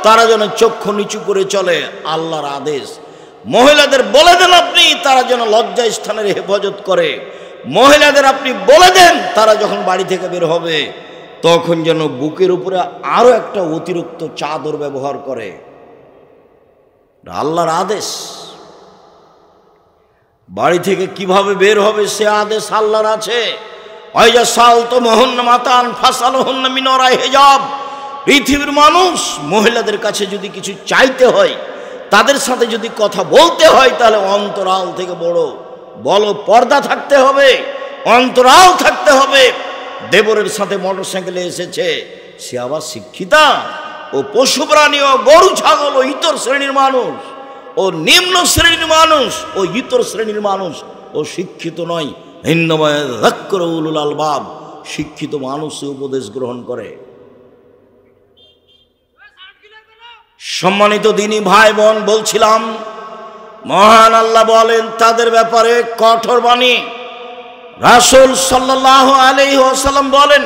তারা যেন চক্ষু নিচু করে চলে, আল্লাহর আদেশ। মহিলাদের বলে দেন আপনি তারা যেন লজ্জা স্থানের হেফাজত করে। মহিলাদের আপনি বলে দেন তারা যখন বাড়ি থেকে বের হবে তখন যেন বুকের উপরে আরো একটা অতিরিক্ত চাদর ব্যবহার করে। আল্লাহর আদেশ। বাড়ি থেকে কিভাবে বের হবে সে আদেশ আল্লাহর আছে। ওয়াইজা সালতুমুহুন্না মাতান ফাসালুহুন্না মিন ওরাই হিজাব। পৃথিবীর মানুষ মহিলাদের কাছে যদি কিছু চাইতে হয়, তাদের সাথে যদি কথা বলতে হয়, তাহলে অন্তরাল থেকে বড় পর্দা থাকতে হবে, অন্তরাল থাকতে হবে। দেবরের সাথে মোটরসাইকেলে এসেছে, সে আবার শিক্ষিতা? ও পশু প্রাণী, ও গরু ছাগল, ও ইতর শ্রেণীর মানুষ, ও নিম্ন শ্রেণীর মানুষ, ও ইতর শ্রেণীর মানুষ, ও শিক্ষিত নয়। ইন্নামা যাক্কারু উলুল আলবাব, শিক্ষিত মানুষ উপদেশ গ্রহণ করে। সম্মানিত দিনী ভাই বোন, বলছিলাম মহান আল্লাহ বলেন তাদের ব্যাপারে কঠোর বাণী। রাসূল সাল্লাল্লাহু আলাইহি ওয়াসাল্লাম বলেন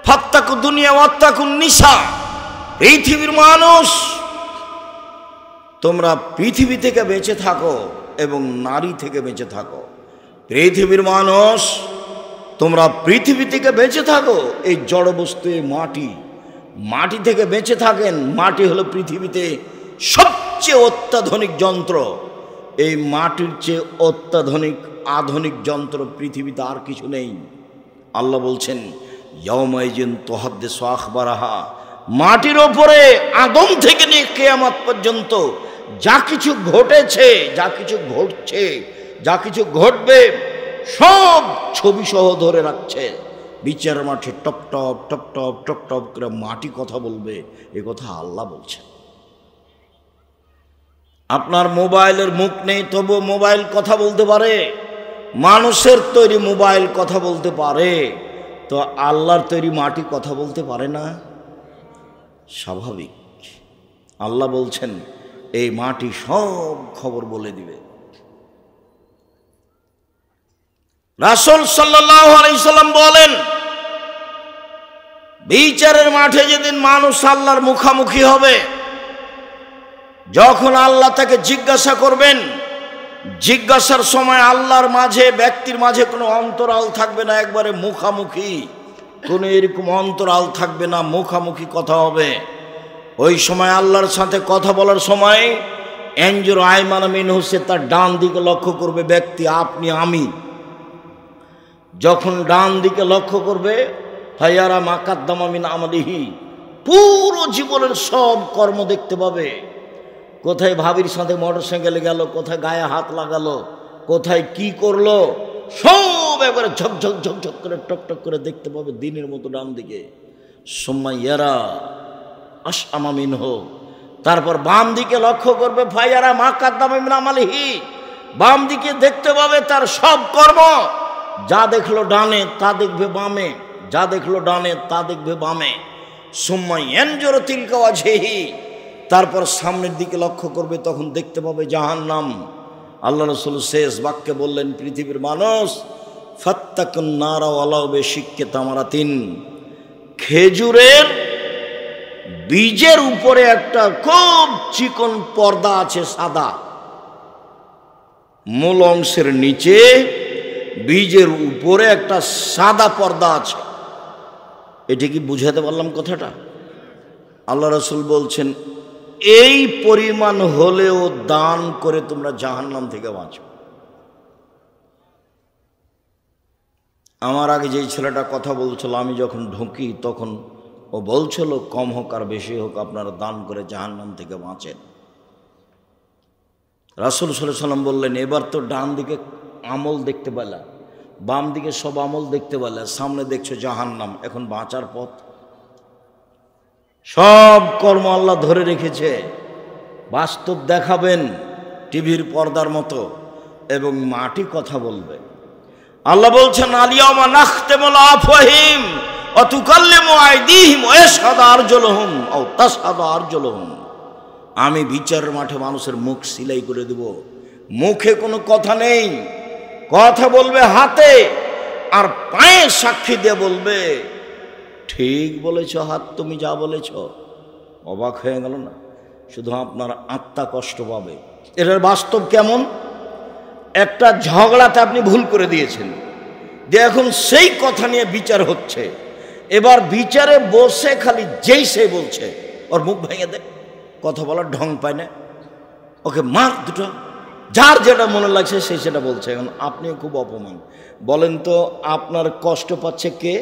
ফাত্তাকু দুনিয়া ওয়াত্তাকুন নিসা। পৃথিবীর মানুষ তোমরা পৃথিবী থেকে বেঁচে থাকো এবং নারী থেকে বেঁচে থাকো। পৃথিবীর মানুষ তোমরা পৃথিবী থেকে বেঁচে থাকো। এই জড় বস্তু, মাটি থেকে বেঁচে থাকেন। মাটি হলো পৃথিবীতে সবচেয়ে অত্যাধুনিক যন্ত্র। এই মাটির চেয়ে অত্যাধুনিক আধুনিক যন্ত্র পৃথিবীতে আর কিছু নেই। আল্লাহ বলছেন ইয়াউমাইজিন তুহাদ্দিসু আখবারাহা মাটির ওপরে আদম থেকে নিয়ে কিয়ামত পর্যন্ত যা কিছু ঘটেছে, যা কিছু ঘটছে, যা কিছু ঘটবে সব ছবি সহ ধরে রাখছে। বিচার মাঠে top top top top top top করে মাটি কথা বলবে, এ কথা আল্লাহ বলছে। আপনার মোবাইলের মুখ নেই, তবু মোবাইল কথা বলতে পারে। মানুষের তৈরি মোবাইল কথা বলতে পারে, তো আল্লাহর তৈরি মাটি কথা বলতে পারে না? স্বাভাবিক। আল্লাহ বলছেন এই মাটি সব খবর বলে দিবে। রাসূল সাল্লাল্লাহু আলাইহি সাল্লাম বলেন, বিচারের মাঠে যেদিন মানুষ আল্লাহর মুখামুখি হবে, যখন আল্লাহ তাকে জিজ্ঞাসা করবেন, জিজ্ঞাসার সময় আল্লাহর মাঝে, ব্যক্তির মাঝে কোনো অন্তরাল থাকবে না, একবারে মুখামুখি, কোনো এরকম অন্তরাল থাকবে না, মুখামুখি কথা হবে। ওই সময় আল্লাহর সাথে কথা বলার সময় এনজুর আইমান মিনহু, সে তার ডান দিকে লক্ষ্য করবে ব্যক্তি, আপনি আমি। যখন ডান দিকে লক্ষ্য করবে, ফায়ারা মা কাদ্দামা মিন আমালিহি, পুরো জীবনের সব কর্ম দেখতে পাবে। কোথায় ভাবির সাথে মোটরসাইকেলে গেল, কোথায় গায়ে হাত লাগালো, কোথায় কি করলো, সব একবারে ঝকঝক ঝকঝক করে টকটক করে দেখতে পাবে দিনের মতো ডান দিকে। সুম্মাইয়ারা আশআমা মিনহু, তারপর বাম দিকে লক্ষ্য করবে, ফায়ারা মা কাদ্দামা মিন আমালিহি, বাম দিকে দেখতে পাবে তার সব কর্ম। যা দেখলো ডানে তা দেখবে বামে, যা দেখলো ডানে তা দেখবে বামে। সুম্মা ইয়ানজুরু তিলকা ওয়াজহিহি, তারপর সামনের দিকে লক্ষ্য করবে, তখন দেখতে পাবে জাহান্নাম। আল্লাহ রাসূল শেষ বাক্যে বললেন, পৃথিবীর মানুষ, ফাত্তাকুন নারা ওয়ালাউ বিশিক্কি তামারাতিন, খেজুরের বীজের উপরে একটা খুব চিকন পর্দা আছে সাদা, মূল অংশের নিচে বীজের উপরে একটা সাদা পর্দা আছে। এটা কি বুঝাতে পারলাম কথাটা? আল্লাহ রাসূল বলছেন, এই পরিমাণ হলেও দান করে তোমরা জাহান্নাম থেকে বাঁচো। আমার আগে যেই ছেলেটা কথা বলছিল, আমি যখন ঢুকি তখন ও বলছিল, কম হোক আর বেশি হোক আপনারা দান করে জাহান্নাম থেকে বাঁচেন। রাসূল সাল্লাল্লাহু আলাইহি ওয়াসাল্লাম বললেন, এবার তো ডান দিকে আমল দেখতে পেলা, বাম দিকে সব আমল দেখতে পেলা, সামনে দেখছো জাহান্নাম, এখন বাঁচার পথ। সব কর্ম আল্লাহ ধরে রেখেছে, বাস্তব দেখাবেন টিভির পর্দার মতো, এবং মাটি কথা বলবে। আল্লাহ বলছেন, আলিয়াউমা নাখতিমু আলা আফওয়াহিহিম ওয়া তুকাল্লিমু আইদিহিম ওয়া ইয়াশহাদু আরজুলুহুম আও তাশহাদু আরজুলুহুম। আমি বিচারের মাঠে মানুষের মুখ সিলাই করে দেব। মুখে কোনো কথা নেই, কথা বলবে হাতে, আর পায়ে সাক্ষী দিয়ে বলবে, ঠিক বলেছ হাত, তুমি যা বলেছ। অবাক হয়ে গেল না? শুধু আপনার আত্মা কষ্ট পাবে। এটার বাস্তব কেমন? একটা ঝগড়াতে আপনি ভুল করে দিয়েছেন, যে এখন সেই কথা নিয়ে বিচার হচ্ছে। এবার বিচারে বসে খালি যেই সে বলছে, ওর মুখ ভেঙে দেয়, কথা বলার ঢং পায় না, ওকে মার দুটো, যার যেটা মনে লাগছে সে সেটা বলছে। এখন আপনিও খুব অপমান। বলেন তো, আপনার কষ্ট পাচ্ছে কে?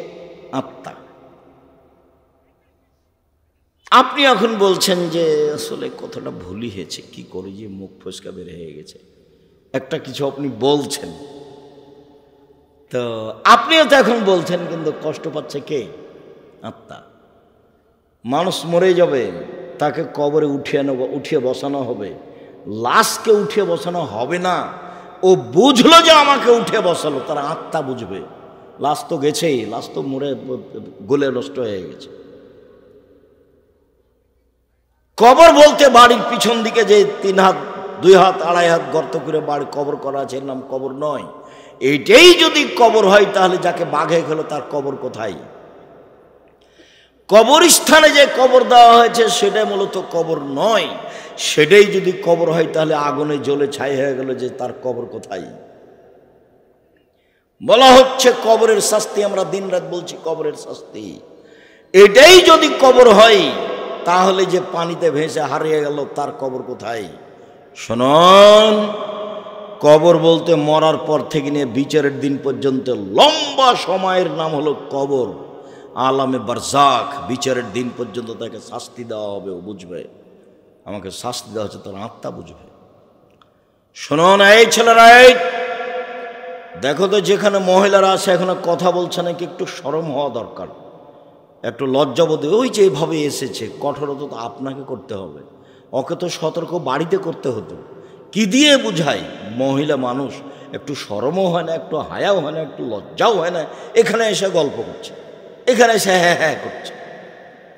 আত্মা। আপনি এখন বলছেন যে আসলে কথাটা ভুলই হয়েছে, কি করি যে মুখ ফসকা বের হয়ে গেছে, একটা কিছু আপনি বলছেন, তো আপনিও তো এখন বলছেন, কিন্তু কষ্ট পাচ্ছে কে? আত্মা। মানুষ মরে যাবে, তাকে কবরে উঠিয়ে বসানো হবে, লাশকে উঠিয়ে বসানো হবে না। ও বুঝলো যে আমাকে উঠিয়ে বসালো, তার আত্মা বুঝবে। লাশ তো গেছেই, লাশ তো মরে গলে নষ্ট হয়ে গেছে। কবর বলতে বাড়ির পিছন দিকে যে 3 হাত 2 হাত 2.5 হাত গর্ত করে বাড়ি কবর করা আছে, এর নাম কবর নয়। এইটাই যদি কবর হয়, তাহলে যাকে বাঘে খেলো তার কবর কোথায়? কবরস্থানে যে কবর দেওয়া হয়েছে সেটাই মূলত কবর নয়। সেটাই যদি কবর হয়, তাহলে আগুনে জ্বলে ছাই হয়ে গেল, যে তার কবর কোথায়? বলা হচ্ছে কবরের শাস্তি, আমরা দিন রাত বলছি কবরের শাস্তি। এটাই যদি কবর হয়, তাহলে যে পানিতে ভেসে হারিয়ে গেল তার কবর কোথায়? শুনুন, কবর বলতে মরার পর থেকে নিয়ে বিচারের দিন পর্যন্ত লম্বা সময়ের নাম হলো কবর। আলামে বারজাখ, বিচারের দিন পর্যন্ত তাকে শাস্তি দেওয়া হবে, ও বুঝবে আমাকে শাস্তি দেওয়া হচ্ছে, তার আত্মা বুঝবে। শুনুন এই ছেলেরা, এই দেখো তো যেখানে মহিলারা আছে এখানে কথা বলছে নাকি, একটু শরম হওয়া দরকার, একটু লজ্জাবোধ। ওই যে এভাবে এসেছে, কঠোরতা তো আপনাকে করতে হবে, ওকে তো সতর্ক বাড়িতে করতে হতো। কি দিয়ে বুঝাই? মহিলা মানুষ, একটু শরমও হয় না, একটু হায়াও হয় না, একটু লজ্জাও হয় না, এখানে এসে গল্প করছে, এখানে এসে হ্যাঁ হ্যাঁ করছে।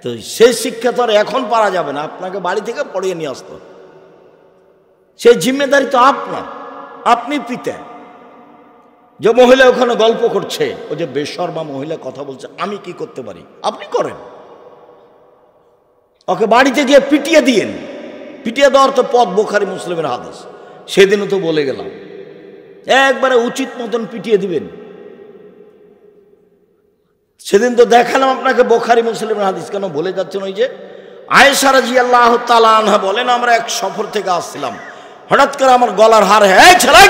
তো সেই শিক্ষা তো আর এখন পারা যাবে না, আপনাকে বাড়ি থেকে পড়িয়ে নিয়ে আসতে হবে। সেই জিম্মেদারি তো আপনার, আপনি পিতা। যে মহিলা ওখানে গল্প করছে, ও যে বেশরমা মহিলা কথা বলছে, আমি কি করতে পারি? আপনি করেন, ওকে বাড়িতে গিয়ে পিটিয়ে দিয়েন। পিটিয়ে দেওয়ার তো পথ বুখারী মুসলিমের হাদিস, সেদিনও তো বলে গেলাম, একবারে উচিত মতন পিটিয়ে দিবেন। সেদিন তো দেখালাম আপনাকে বুখারী মুসলিমের হাদিস, কেন ভুলে যাচ্ছেন? ওই যে আয়েশা রাদিয়াল্লাহু তাআলা আনহা বলেন, আমরা এক সফর থেকে আসছিলাম, হঠাৎ করে আমার গলার হার, হ্যাঁ ছেলে,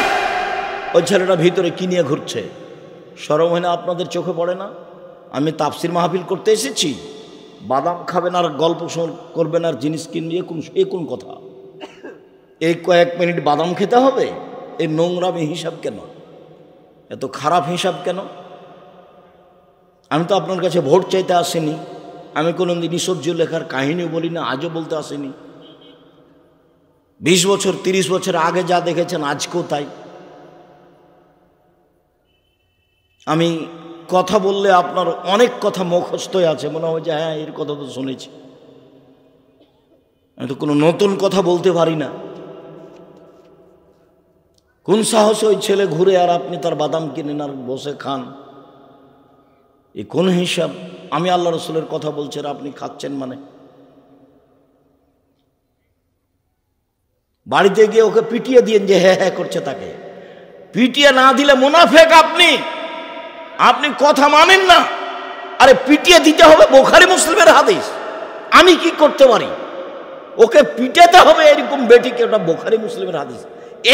ওই ছেলেটা ভিতরে কি নিয়ে ঘুরছে? শরম হয় না আপনাদের? চোখে পড়ে না? আমি তাফসির মাহফিল করতে এসেছি, বাদাম খাবেন আর গল্প করবেন আর জিনিস কিনবে, কোন কথা? এই কয়েক মিনিট বাদাম খেতে হবে? এই নোংরামি হিসাব কেন? এত খারাপ হিসাব কেন? আমি তো আপনার কাছে ভোট চাইতে আসিনি, আমি কোনোদিন নিঃসহ্য লেখার কাহিনীও বলি না, আজও বলতে আসিনি। 20 বছর 30 বছর আগে যা দেখেছেন আজকেও তাই। আমি কথা বললে আপনার অনেক কথা মুখস্থই আছে, মনে হয় যে হ্যাঁ এর কথা তো শুনেছি। আমি তো কোনো নতুন কথা বলতে পারি না। কোন সাহসে ওই ছেলে ঘুরে আর আপনি তার বাদাম কিনেন আর বসে খান? এ কোন হিসাব? আমি আল্লাহ রসুলের কথা বলছি আর আপনি খাচ্ছেন মানে? বাড়িতে গিয়ে ওকে পিটিয়ে দিয়েন যে হ্যাঁ হ্যাঁ করছে, তাকে পিটিয়ে না দিলে মুনাফেক আপনি, আপনি কথা মানেন না। আরে পিটিয়ে দিতে হবে, বুখারী মুসলিমের হাদিস। আমি কি করতে পারি? ওকে পিটাতে হবে এরকম বেটিকে, ওটা বুখারী মুসলিমের হাদিস।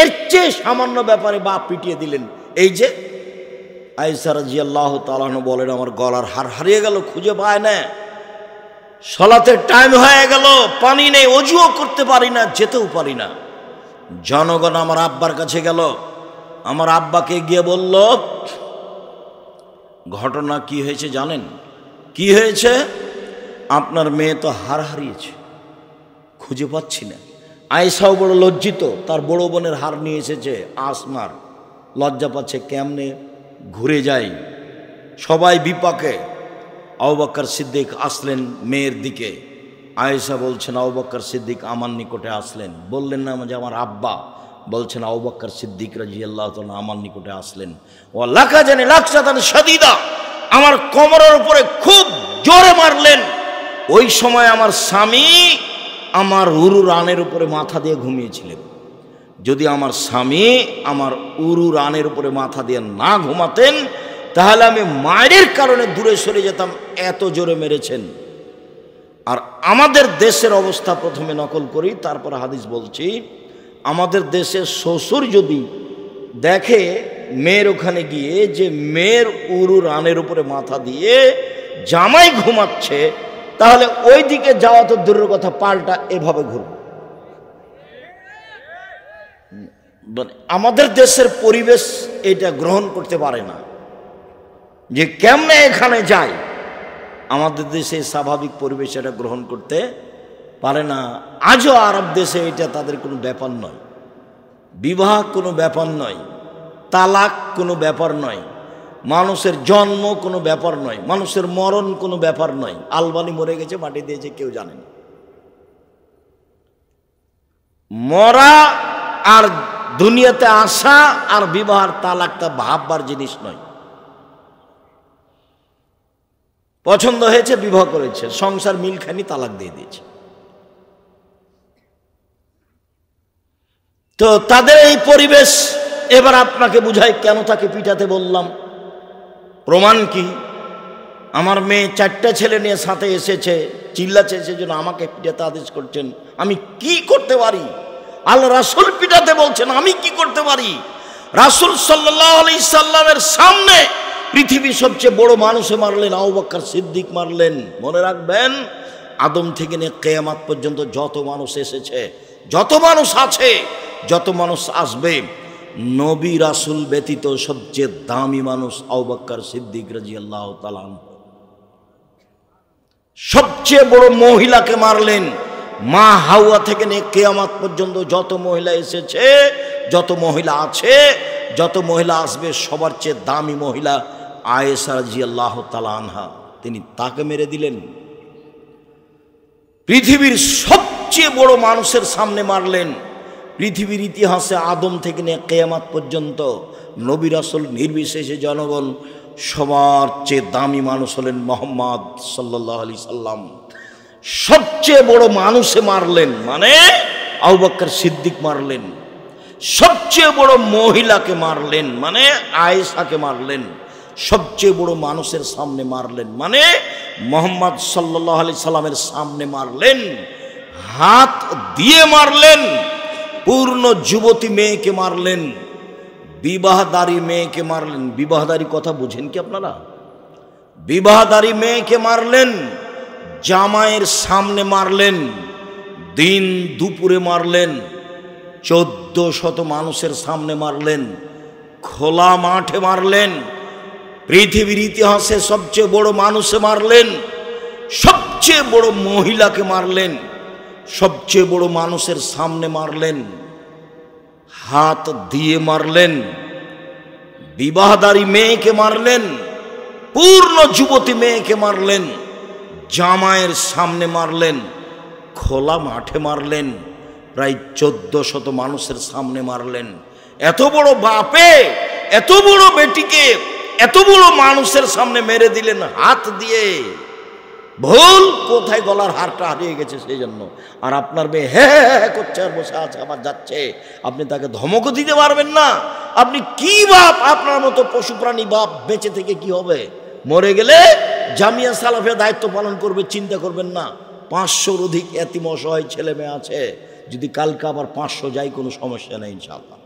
এর চেয়ে সামান্য ব্যাপারে বাপ পিটিয়ে দিলেন। এই যে আয়েশা রাদিয়াল্লাহু তাআলা আনহা বলেন, আমার গলার হার হারিয়ে গেল, খুঁজে পায় না, সালাতের টাইম হয়ে গেল, পানি নেই, ওযুও করতে পারি না, যেতেও পারি না। জনগণ আমার আব্বার কাছে গেল, আমার আব্বাকে গিয়ে বলল, ঘটনা কি হয়েছে জানেন? কি হয়েছে? আপনার মেয়ে তো হার হারিয়েছে, খুঁজে পাচ্ছি না। আয়েশাও বড় লজ্জিত, তার বড় বোনের হার নিয়ে এসেছে, আসমার লজ্জা পাচ্ছে, কেমনে ঘুরে যায়। সবাই বিপাকে। আবু বকর সিদ্দিক আসলেন মেয়ের দিকে। আয়েশা বলছেন, আবু বকর সিদ্দিক আমার নিকটে আসলেন। বললেন না যে আমার আব্বা, বলছেন আবু বকর সিদ্দিক রাদিয়াল্লাহু তাআলা আমার নিকটে আসলেন। ওয়া লাকা জানি লাকসাতান শাদীদা, আমার কোমরের উপরে খুব জোরে মারলেন। ওই সময় আমার স্বামী আমার উরু রানের উপরে মাথা দিয়ে ঘুমিয়েছিলেন। যদি আমার স্বামী আমার উরু রানের উপরে মাথা দিয়ে না ঘুমাতেন, তাহলে আমি মায়ের কারণে দূরে সরে যেতাম, এত জোরে মেরেছেন। আর আমাদের দেশের অবস্থা প্রথমে নকল করি, তারপর হাদিস বলছি। আমাদের দেশের শ্বশুর যদি দেখে মেয়ের ওখানে গিয়ে যে মেয়ের উরু রানের উপরে মাথা দিয়ে জামাই ঘুমাচ্ছে, তাহলে ওই দিকে যাওয়া তো দূরের কথা, পাল্টা এভাবে ঘুরবে। আমাদের দেশের পরিবেশ এটা গ্রহণ করতে পারে না, যে কেমনে এখানে যায়। আমাদের দেশে স্বাভাবিক পরিবেশ এটা গ্রহণ করতে পারে না। আজও আরব দেশে এটা তাদের কোনো ব্যাপার নয়, বিবাহ কোনো ব্যাপার নয়, তালাক কোনো ব্যাপার নয়, মানুষের জন্ম কোনো ব্যাপার নয়, মানুষের মরণ কোনো ব্যাপার নয়। আলবানি মরে গেছে, মাটি দিয়েছে, কেউ জানে না। মরা আর দুনিয়াতে আসা আর বিবাহ তালাকটা ভাববার জিনিস নয়। পছন্দ হয়েছে, বিবাহ করেছে, সংসার মিল খানি, তালাক দিয়ে দিয়েছে। তো তাদের এই পরিবেশ। এবার আপনাকে বুঝাই কেন তাকে পিটাতে বললাম। প্রমাণ কি? আমার মেয়ে 4টা ছেলে নিয়ে সাথে এসেছে, চিল্লাচ্ছে, সেজন্য আমাকে পিটাতে আদেশ করছেন। আমি কি করতে পারি? আল্লাহ রাসূল পিটাতে বলছেন, আমি কি করতে পারি? রাসূল সাল্লাল্লাহু আলাইহি সাল্লামের সামনে পৃথিবীর সবচেয়ে বড় মানুষে মারলেন, আবু বকর সিদ্দিক মারলেন। মনে রাখবেন, আদম থেকে নিয়ে কিয়ামত পর্যন্ত যত মানুষ এসেছে, যত মানুষ আছে, যত মানুষ আসবে, নবী রাসূল ব্যতীত সবচেয়ে দামি মানুষ আবু বকর সিদ্দিক রাদিয়াল্লাহু তাআলা আনহু। সবচেয়ে বড় মহিলাকে মারলেন। মা হাওয়া থেকে নিয়ে কিয়ামত পর্যন্ত যত মহিলা এসেছে, যত মহিলা আছে, যত মহিলা আসবে, সবার চেয়ে দামি মহিলা আয়েশা রাদিয়াল্লাহু তাআলা আনহা, তিনি তাকে মেরে দিলেন। পৃথিবীর সবচেয়ে বড় মানুষের সামনে মারলেন। পৃথিবীর ইতিহাসে আদম থেকে নিয়ে কিয়ামত পর্যন্ত নবী রাসূল নির্বিশেষে জনগণ সবার চেয়ে দামি মানুষ হলেন মুহাম্মদ সাল্লাল্লাহু আলাইহি সাল্লাম। সবচেয়ে বড় মানুষে মারলেন মানে আবু বকর সিদ্দিক মারলেন। সবচেয়ে বড় মহিলাকে মারলেন মানে আয়েশাকে মারলেন। সবচেয়ে বড় মানুষের সামনে মারলেন মানে মুহাম্মদ সাল্লাল্লাহু আলাইহি সাল্লামের সামনে মারলেন। হাত দিয়ে মারলেন। পূর্ণ যুবতী মেয়েকে মারলেন। বিবাহদারী মেয়েকে মারলেন। বিবাহদারী কথা বুঝেন কি আপনারা? বিবাহদারী মেয়েকে মারলেন। জামাইয়ের সামনে মারলেন। দিন দুপুরে মারলেন। 1400 মানুষের সামনে মারলেন। খোলা মাঠে মারলেন। পৃথিবীর ইতিহাসে সবচেয়ে বড় মানুষে মারলেন। সবচেয়ে বড় মহিলাকে মারলেন। সবচেয়ে বড় মানুষের সামনে মারলেন। হাত দিয়ে মারলেন। বিবাহদারী মেয়েকে মারলেন। পূর্ণ যুবতী মেয়েকে মারলেন। জামাইয়ের সামনে মারলেন। খোলা মাঠে মারলেন। প্রায় 1400 মানুষের সামনে মারলেন। এত বড় বাপে এত বড় বেটিকে এত বড় মানুষের সামনে মেরে দিলেন হাত দিয়ে। ভুল কোথায়, গলার হারটা হারিয়ে গেছে সেই জন্য। আর আপনার মেয়ে হ্যাঁ করছে আর বসে আছে, আবার যাচ্ছে, আপনি তাকে ধমকও দিতে পারবেন না। আপনি কি বাপ? আপনার মতো পশু প্রাণী বাপ বেঁচে থেকে কি হবে? মরে গেলে জামিয়া সালাফিয়া দায়িত্ব পালন করবে, চিন্তা করবেন না। 500-র অধিক এতিম অসহায় ছেলে মেয়ে আছে। যদি কালকে আবার 500 যায়, কোনো সমস্যা নেই ইনশাআল্লাহ।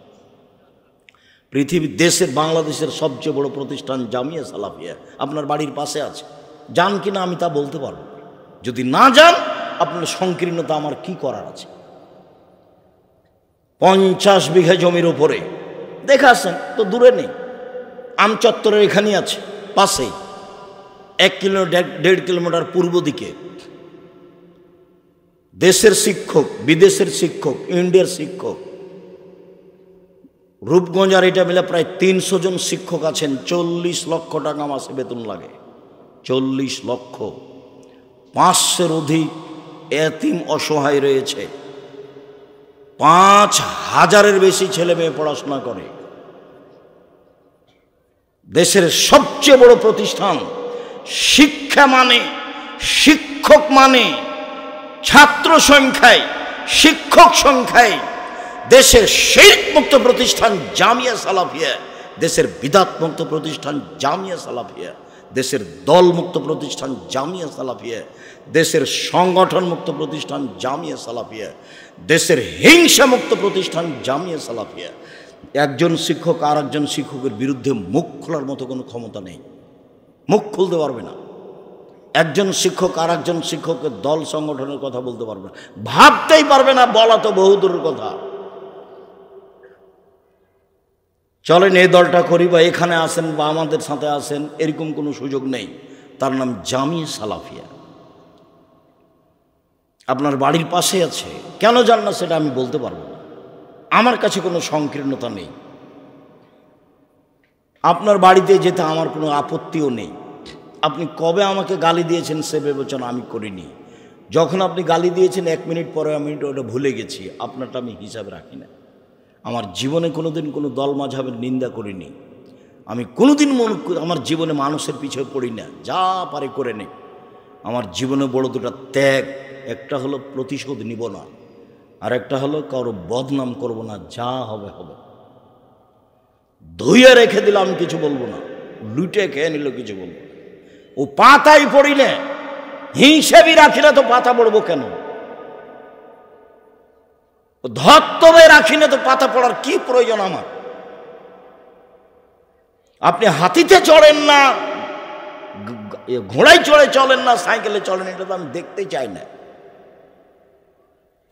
পৃথিবীর দেশের বাংলাদেশের সবচেয়ে বড় প্রতিষ্ঠান জামিয়া সালাফিয়া আপনার বাড়ির পাশে আছে। যান কিনা আমি তা বলতে পারবো। যদি না যান, আপনার সংকীর্ণতা আমার কি করার আছে? 50 বিঘা জমির উপরে দেখে আসেন তো, দূরে নেই। আমচত্বরের এখানেই আছে, পাশেই 1 কিলোমিটার 1.5 কিলোমিটার পূর্ব দিকে। দেশের শিক্ষক, বিদেশের শিক্ষক, ইন্ডিয়ার শিক্ষক, রূপগঞ্জ আর এটা মিলে প্রায় 300 জন শিক্ষক আছেন। 40 লক্ষ টাকা মাসে বেতন লাগে। 40 লক্ষ। 500-র অধিক এতিম অসহায় রয়েছে। 5000-এর বেশি ছেলে মেয়ে পড়াশোনা করে। দেশের সবচেয়ে বড় প্রতিষ্ঠান। শিক্ষা মানে, শিক্ষক মানে, ছাত্র সংখ্যায়, শিক্ষক সংখ্যায় দেশের শিরক মুক্ত প্রতিষ্ঠান জামিয়া সালাফিয়া, দেশের বিদআত মুক্ত প্রতিষ্ঠান জামিয়া সালাফিয়া, দেশের দল মুক্ত প্রতিষ্ঠান জামিয়া সালাফিয়া, দেশের সংগঠন মুক্ত প্রতিষ্ঠান জামিয়া সালাফিয়া, দেশের হিংসা মুক্ত প্রতিষ্ঠান জামিয়া সালাফিয়া। একজন শিক্ষক আর একজন শিক্ষকের বিরুদ্ধে মুখ খোলার মতো কোনো ক্ষমতা নেই, মুখ খুলতে পারবে না। একজন শিক্ষক আর একজন শিক্ষকের দল সংগঠনের কথা বলতে পারবে না, ভাবতেই পারবে না, বলা তো বহুদূরের কথা। চলেন এই দলটা করি বা এখানে আসেন বা আমাদের সাথে আসেন, এরকম কোনো সুযোগ নেই। তার নাম জামিয়া সালাফিয়া। আপনার বাড়ির পাশে আছে, কেন জান না সেটা আমি বলতে পারবো না। আমার কাছে কোনো সংকীর্ণতা নেই। আপনার বাড়িতে যেতে আমার কোনো আপত্তিও নেই। আপনি কবে আমাকে গালি দিয়েছেন সে বিবেচনা আমি করিনি। যখন আপনি গালি দিয়েছেন 1 মিনিট পরে আমি ওটা ভুলে গেছি, আপনারটা আমি হিসাবে রাখি না। আমার জীবনে কোনোদিন কোনো দল মাঝহাবের নিন্দা করিনি। আমি কোনোদিন আমার জীবনে মানুষের পিছিয়ে পড়ি না, যা পারে করে নেই। আমার জীবনে বড় দুটো ত্যাগ, একটা হলো প্রতিশোধ নিব না, আর একটা হলো কারো বদনাম করব না, যা হবে হবে। ধুইয়া রেখে দিলে আমি কিছু বলবো না, লুটে খেয়ে নিল কিছু বলবো না। ও পাতাই পড়ি না, হিংসাবি রাখিলে তো পাতা পড়বো কেন? ধত্তবে রাখি না তো পাতা পড়ার কি প্রয়োজন আমার? আপনি হাতিতে চড়েন না, ঘোড়ায় চড়ে চলেন না, সাইকেলে চলেন, এটা তো আমি দেখতে চাই না।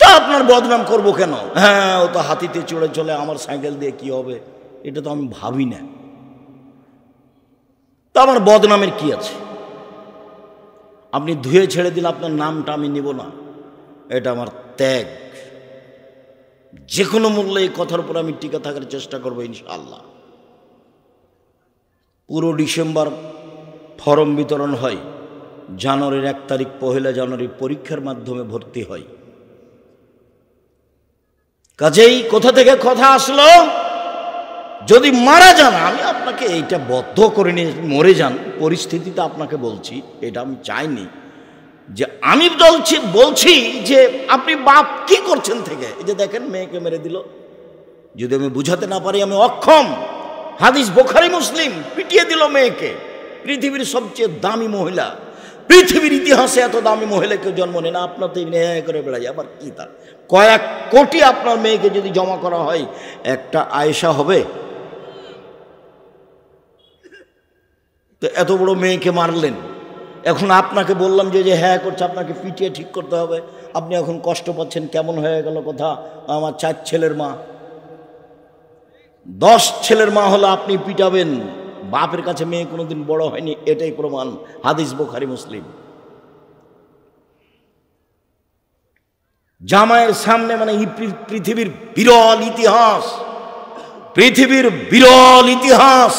তা আপনার বদনাম করবো কেন? হ্যাঁ, ও তো হাতিতে চড়ে চলে, আমার সাইকেল দিয়ে কি হবে, এটা তো আমি ভাবি না। তা আমার বদনামের কি আছে? আপনি ধুয়ে ছেড়ে দিলে আপনার নামটা আমি নিব না, এটা আমার ত্যাগ। যে কোনো মূল্যে এই কথার উপর আমি টিকে থাকার চেষ্টা করবো ইনশাআল্লাহ। পুরো ডিসেম্বর ফর্ম বিতরণ হয়, জানুয়ারির 1 তারিখ 1 জানুয়ারি পরীক্ষার মাধ্যমে ভর্তি হয়। কাজেই কোথা থেকে কথা আসলো? যদি মারা যান, আমি আপনাকে এইটা বদ্ধ করে নিয়ে মরে যান, পরিস্থিতিটা আপনাকে বলছি, এটা আমি চাইনি যে আমি বলছি যে আপনি বাপ কি করছেন থেকে। এই যে দেখেন, মেয়েকে মেরে দিল, যদি আমি বুঝাতে না পারি আমি অক্ষম। হাদিস বুখারী মুসলিম, পিটিয়ে দিল মেয়েকে। পৃথিবীর সবচেয়ে দামি মহিলা, পৃথিবীর ইতিহাসে এত দামি মহিলা কেউ জন্ম নেয় না, আপনার তো ন্যায় করে বেড়াই। আবার কি তার কয়েক কোটি আপনার মেয়েকে যদি জমা করা হয়, একটা আয়েশা হবে? তো এত বড় মেয়েকে মারলেন। এখন আপনাকে বললাম যে হ্যাঁ করছে, আপনাকে পিটিয়ে ঠিক করতে হবে। আপনি এখন কষ্ট পাচ্ছেন, কেমন হয়ে গেল কথা। আমার 4 ছেলের মা, 10 ছেলের মা হলো আপনি পিটাবেন। বাপের কাছে মেয়ে কোনোদিন বড় হয়নি, এটাই প্রমাণ। হাদিস বুখারী মুসলিম। জামাইয়ের সামনে, মানে পৃথিবীর বিরল ইতিহাস, পৃথিবীর বিরল ইতিহাস,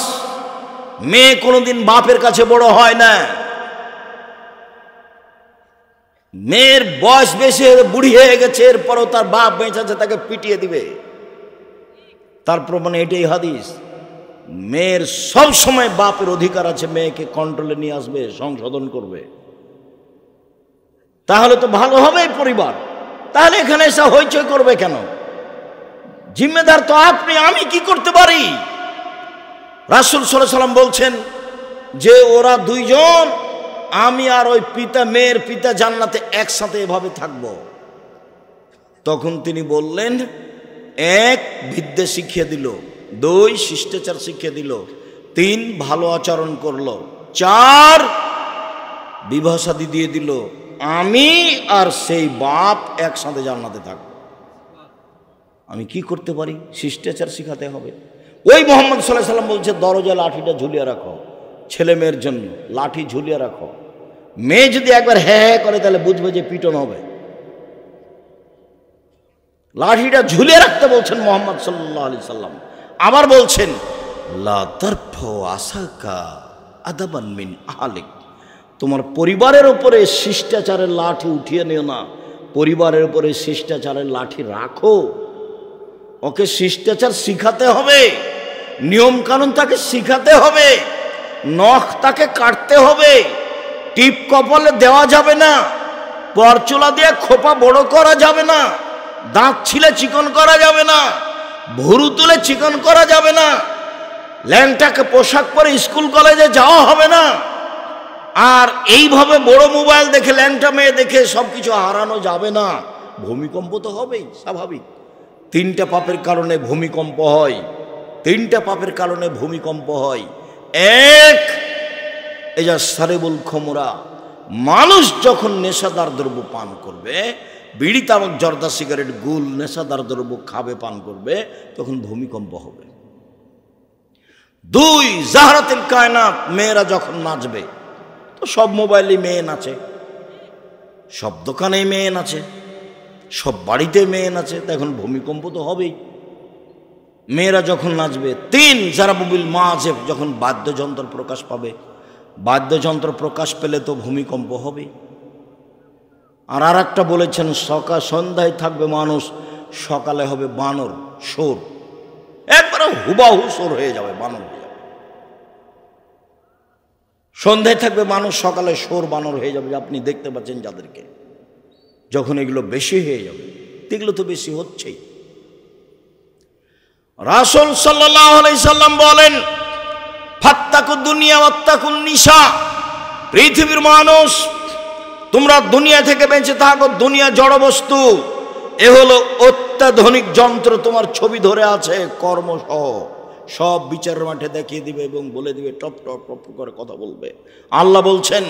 মেয়ে কোনোদিন বাপের কাছে বড় হয় না। মেয়ের বয়স বেশি বুড়ি হয়ে গেছে, এরপরও তার বাপ বেঁচে আছে, তাকে পিটিয়ে দিবে। তার প্রমাণে এটাই হাদিস। মেয়ের সব সময় বাপের অধিকার আছে, মেয়েকে কন্ট্রোলে নিয়ে আসবে, সংশোধন করবে। তাহলে তো ভালো হবে পরিবার। তাহলে এখানে এসে হইচই করবে কেন? জিম্মেদার তো আপনি। আমি কি করতে পারি? রাসূল সাল্লাল্লাহু আলাইহি ওয়াসাল্লাম বলছেন যে ওরা দুইজন, আমি আর ওই পিতা, মেয়ের পিতা জান্নাতে একসাথে এভাবে থাকব। তখন তিনি বললেন, 1 বিদ্যা শিখিয়ে দিল, 2 শিষ্টাচার শিখিয়ে দিল, 3 ভালো আচরণ করলো, 4 বিবাহ শাদী দিয়ে দিল। আমি আর সেই বাপ একসাথে জান্নাতে থাকবো। আমি কি করতে পারি? শিষ্টাচার শিখাতে হবে। ওই মুহাম্মদ সাল্লাল্লাহু আলাইহি ওয়াসাল্লাম বলছে, দরজায় লাঠিটা ঝুলিয়ে রাখো, ছেলে মেয়ের জন্য লাঠি ঝুলিয়ে রাখো। মেয়ে যদি একবার হ্যাঁ হ্যাঁ করে, তাহলে বুঝবে যে পিটন হবে। লাঠিটা ঝুলিয়ে রাখতে বলছেন মুহাম্মদ সাল্লাল্লাহু আলাইহি ওয়াসাল্লাম। আবার বলছেন, লা তারফু আসাকা আদাবান মিন আহলিক, তোমার পরিবারের উপরে শিষ্টাচারের লাঠি উঠিয়ে নিও না, পরিবারের উপরে শিষ্টাচারের লাঠি রাখো। ওকে শিষ্টাচার শিখাতে হবে, নিয়ম কানুন তাকে শিখাতে হবে, নখ তাকে কাটতে হবে, টিপ কপালে দেওয়া যাবে না, পরচুলা দিয়ে খোপা বড় করা যাবে না, দাঁত ছিলে চিকন করা যাবে না, ভুরু তুলে চিকন করা যাবে না, ল্যাংটাকে পোশাক পরে স্কুল কলেজে যাওয়া হবে না। আর এইভাবে বড় মোবাইল দেখে, ল্যাংটা মেয়ে দেখে সবকিছু হারানো যাবে না। ভূমিকম্প তো হবেই, স্বাভাবিক। 3টা পাপের কারণে ভূমিকম্প হয়, 3টা পাপের কারণে ভূমিকম্প হয়। 1, এই যা সারেবুল খমরা, মানুষ যখন নেশাদার দ্রব্য পান করবে, বিড়ি, তামাক, জর্দা, সিগারেট, গুল, নেশাদার দ্রব্য খাবে, পান করবে, তখন ভূমিকম্প হবে। 2, জাহরাতুল কায়নাত, মেয়েরা যখন নাচবে, তো সব মোবাইলে মেয়ে নাচে, সব দোকানে মেয়ে নাচে, সব বাড়িতে মেয়ে নাচে, তখন ভূমিকম্প তো হবেই। মেয়েরা যখন নাচবে। 3, জারাবুবিল মাজেব, যখন বাদ্যযন্ত্র প্রকাশ পাবে, বাদ্যযন্ত্র প্রকাশ পেলে তো ভূমিকম্প হবে। আর একটা বলেছেন, সন্ধ্যায় থাকবে মানুষ, সকালে হবে বানর, সোর, একবারে হুবাহু সোর হয়ে যাবে, বানর হয়ে যাবে। সন্ধ্যায় থাকবে মানুষ, সকালে সোর বানর হয়ে যাবে। আপনি দেখতে পাচ্ছেন যাদেরকে, যখন এগুলো বেশি হয়ে যাবে, এগুলো তো বেশি হচ্ছেই। রাসূল সাল্লাল্লাহু আলাইহি সাল্লাম বলেন, ফাত্তাকুদ দুনিয়া ওয়াত্তাকুন নিসা, পৃথিবীর মানুষ, তোমরা দুনিয়া থেকে বেঁচে থাকো। দুনিয়া জড় বস্তু, এ হলো অত্যাধুনিক যন্ত্র, তোমার ছবি ধরে আছে কর্মসহ, সব বিচারের মাঠে দেখিয়ে দিবে এবং বলে দিবে, টপ টপ টপ করে কথা বলবে। আল্লাহ বলছেন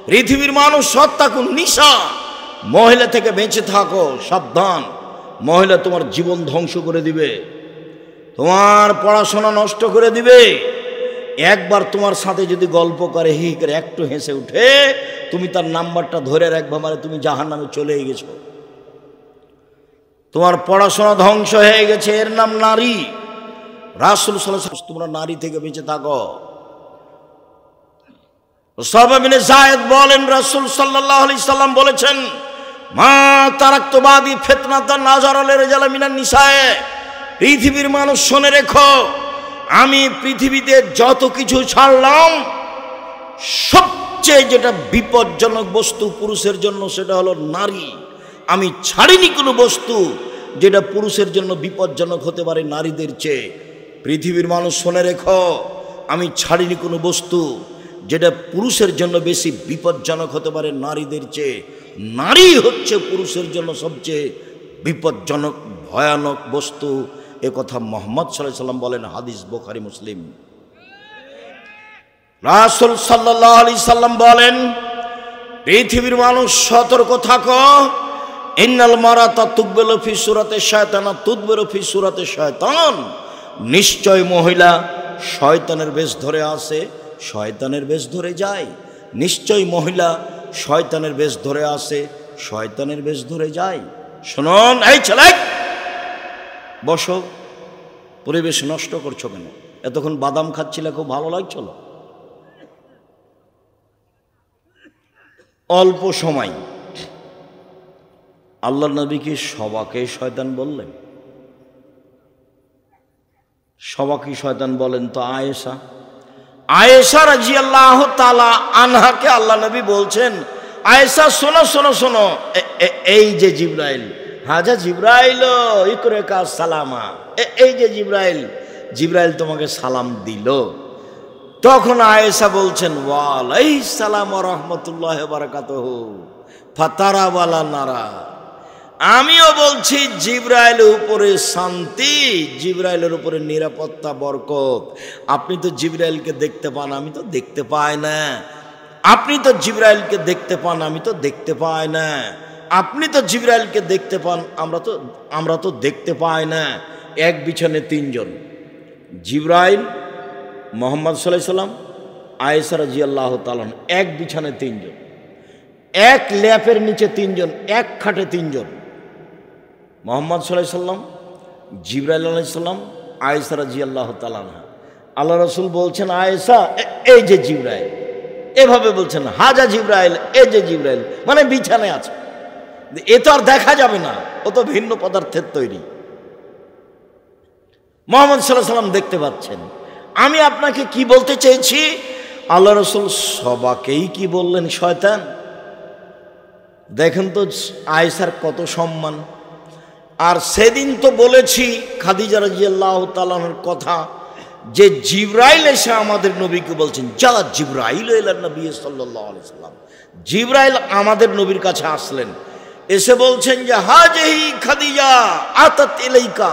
পৃথিবীর মানুষ সত্তাকুন নিশা, মহিলা থেকে বেঁচে থাকো, সাবধান, মহিলা তোমার জীবন ধ্বংস করে দিবে, তোমার পড়াশোনা নষ্ট করে দিবে। একবার তোমার সাথে যদি গল্প করে হি করে একটু হেসে উঠে, তুমি তার নাম্বারটা ধরে রাখবা, মানে তুমি জাহান্নামে চলে গেছো, তোমার পড়াশোনা ধ্বংস হয়ে গেছে। এর নাম নারী। রাসূল সাল্লাল্লাহু আলাইহি ওয়াসাল্লাম তোমরা নারী থেকে বেঁচে থাকো। উসামা বিন যায়েদ বলেন রাসূল সাল্লাল্লাহু আলাইহি সাল্লাম বলেছেন, মা তারাকতু বাদি ফিতনাতান নাযারা লিরিজাল মিনান নিসায়ে, পৃথিবীর মানুষ শুনে রেখো, আমি পৃথিবীতে যত কিছু ছাড়লাম সবচেয়ে যেটা বিপজ্জনক বস্তু পুরুষের জন্য সেটা হলো নারী। আমি ছাড়িনি কোনো বস্তু যেটা পুরুষের জন্য বিপজ্জনক হতে পারে নারীদের চেয়ে। পৃথিবীর মানুষ শুনে রেখো, আমি ছাড়িনি কোনো বস্তু যেটা পুরুষের জন্য বেশি বিপজ্জনক হতে পারে নারীদের চেয়ে। নারী হচ্ছে পুরুষের জন্য সবচেয়ে বিপজ্জনক ভয়ানক বস্তু। এ কথা মুহাম্মদ সাল্লাল্লাহু আলাইহি সাল্লাম বলেন, হাদিস বুখারী মুসলিম। রাসূল সাল্লাল্লাহু আলাইহি সাল্লাম বলেন, পৃথিবীর মানুষ সতর্ক থাকো, ইন্নাল মারাতা তুকবেলু ফি সূরাতি শায়তান তুদবিরু ফি সূরাতি শায়তান, নিশ্চয় মহিলা শয়তানের বেশ ধরে আসে, শয়তানের বেশ ধরে যায়। নিশ্চয় মহিলা শয়তানের বেশ ধরে আসে, শয়তানের বেশ ধরে যায়। শুনুন, এই ছেলে বসো, পরিবেশ নষ্ট করছো কেন? এতক্ষণ বাদাম খাচ্ছিলে, খুব ভালো লাগছিল। অল্প সময় আল্লাহ নবী কি সবাকে শয়তান বললেন? সবাকে শয়তান বলেন তো আয়েশা, আয়েশা রাদিয়াল্লাহু তাআলা আনহাকে আল্লাহ নবী বলছেন, আয়েশা শোনো শোনো শোনো, এই যে জিবরাইল, হাজা জিবরাইল ইকরাকা সালামা, এই যে জিবরাইল, জিবরাইল তোমাকে সালাম দিল। তখন আয়েশা বলছেন, ওয়ালাইহিস সালাম ওয়া রাহমাতুল্লাহি ওয়া বারাকাতুহু ফাতারা ওয়ালা নারা। আমিও বলছি জিবরাইলের উপরে শান্তি, জিবরাইলের উপরে নিরাপত্তা, বরকত। আপনি তো জিবরাইলকে দেখতে পান, আমি তো দেখতে পাই না। আপনি তো জিবরাইলকে দেখতে পান, আমি তো দেখতে পাই না। আপনি তো জিবরাইলকে দেখতে পান, আমরা তো দেখতে পাই না। এক বিছানে তিনজন, জিবরাইল, মুহাম্মদ সাল্লাল্লাহু আলাইহি সাল্লাম, আয়েশা রাদিয়াল্লাহু তাআলা, এক বিছানে তিনজন, এক ল্যাপের নিচে তিনজন, এক খাটে তিনজন। মুহাম্মদ সাল্লাল্লাহু আলাইহি সাল্লাম, জিবরাইল আলাইহিস সালাম, আয়েশা রাদিয়াল্লাহু তাআলা। আল্লাহ রাসূল বলছেন, আয়েশা এই যে জিবরাইল, এভাবে বলছেন, হাজা জিবরাইল, এই যে জিবরাইল, মানে বিছানায় আছে। এ তো আর দেখা যাবে না, ও তো ভিন্ন পদার্থের তৈরি। মুহাম্মদ সাল্লাল্লাহু আলাইহি সাল্লাম দেখতে পাচ্ছেন। আমি আপনাকে কি বলতে চেয়েছি, আল্লাহ রাসূল সবাকেই কি বললেন শয়তান? দেখেন তো আয়েশার কত সম্মান। আর সেদিন তো বলেছি খাদিজা রাদিয়াল্লাহু তাআলার কথা, যে জিবরাইল এসে আমাদের নবীকে বলছেন, যা জিবরাইল ইলা নবী সাল্লাল্লাহু আলাইহি সাল্লাম, জিবরাইল আমাদের নবীর কাছে আসলেন, এসে বলছেন যে হাজিহি খাদিজা আতাত ইলাইকা,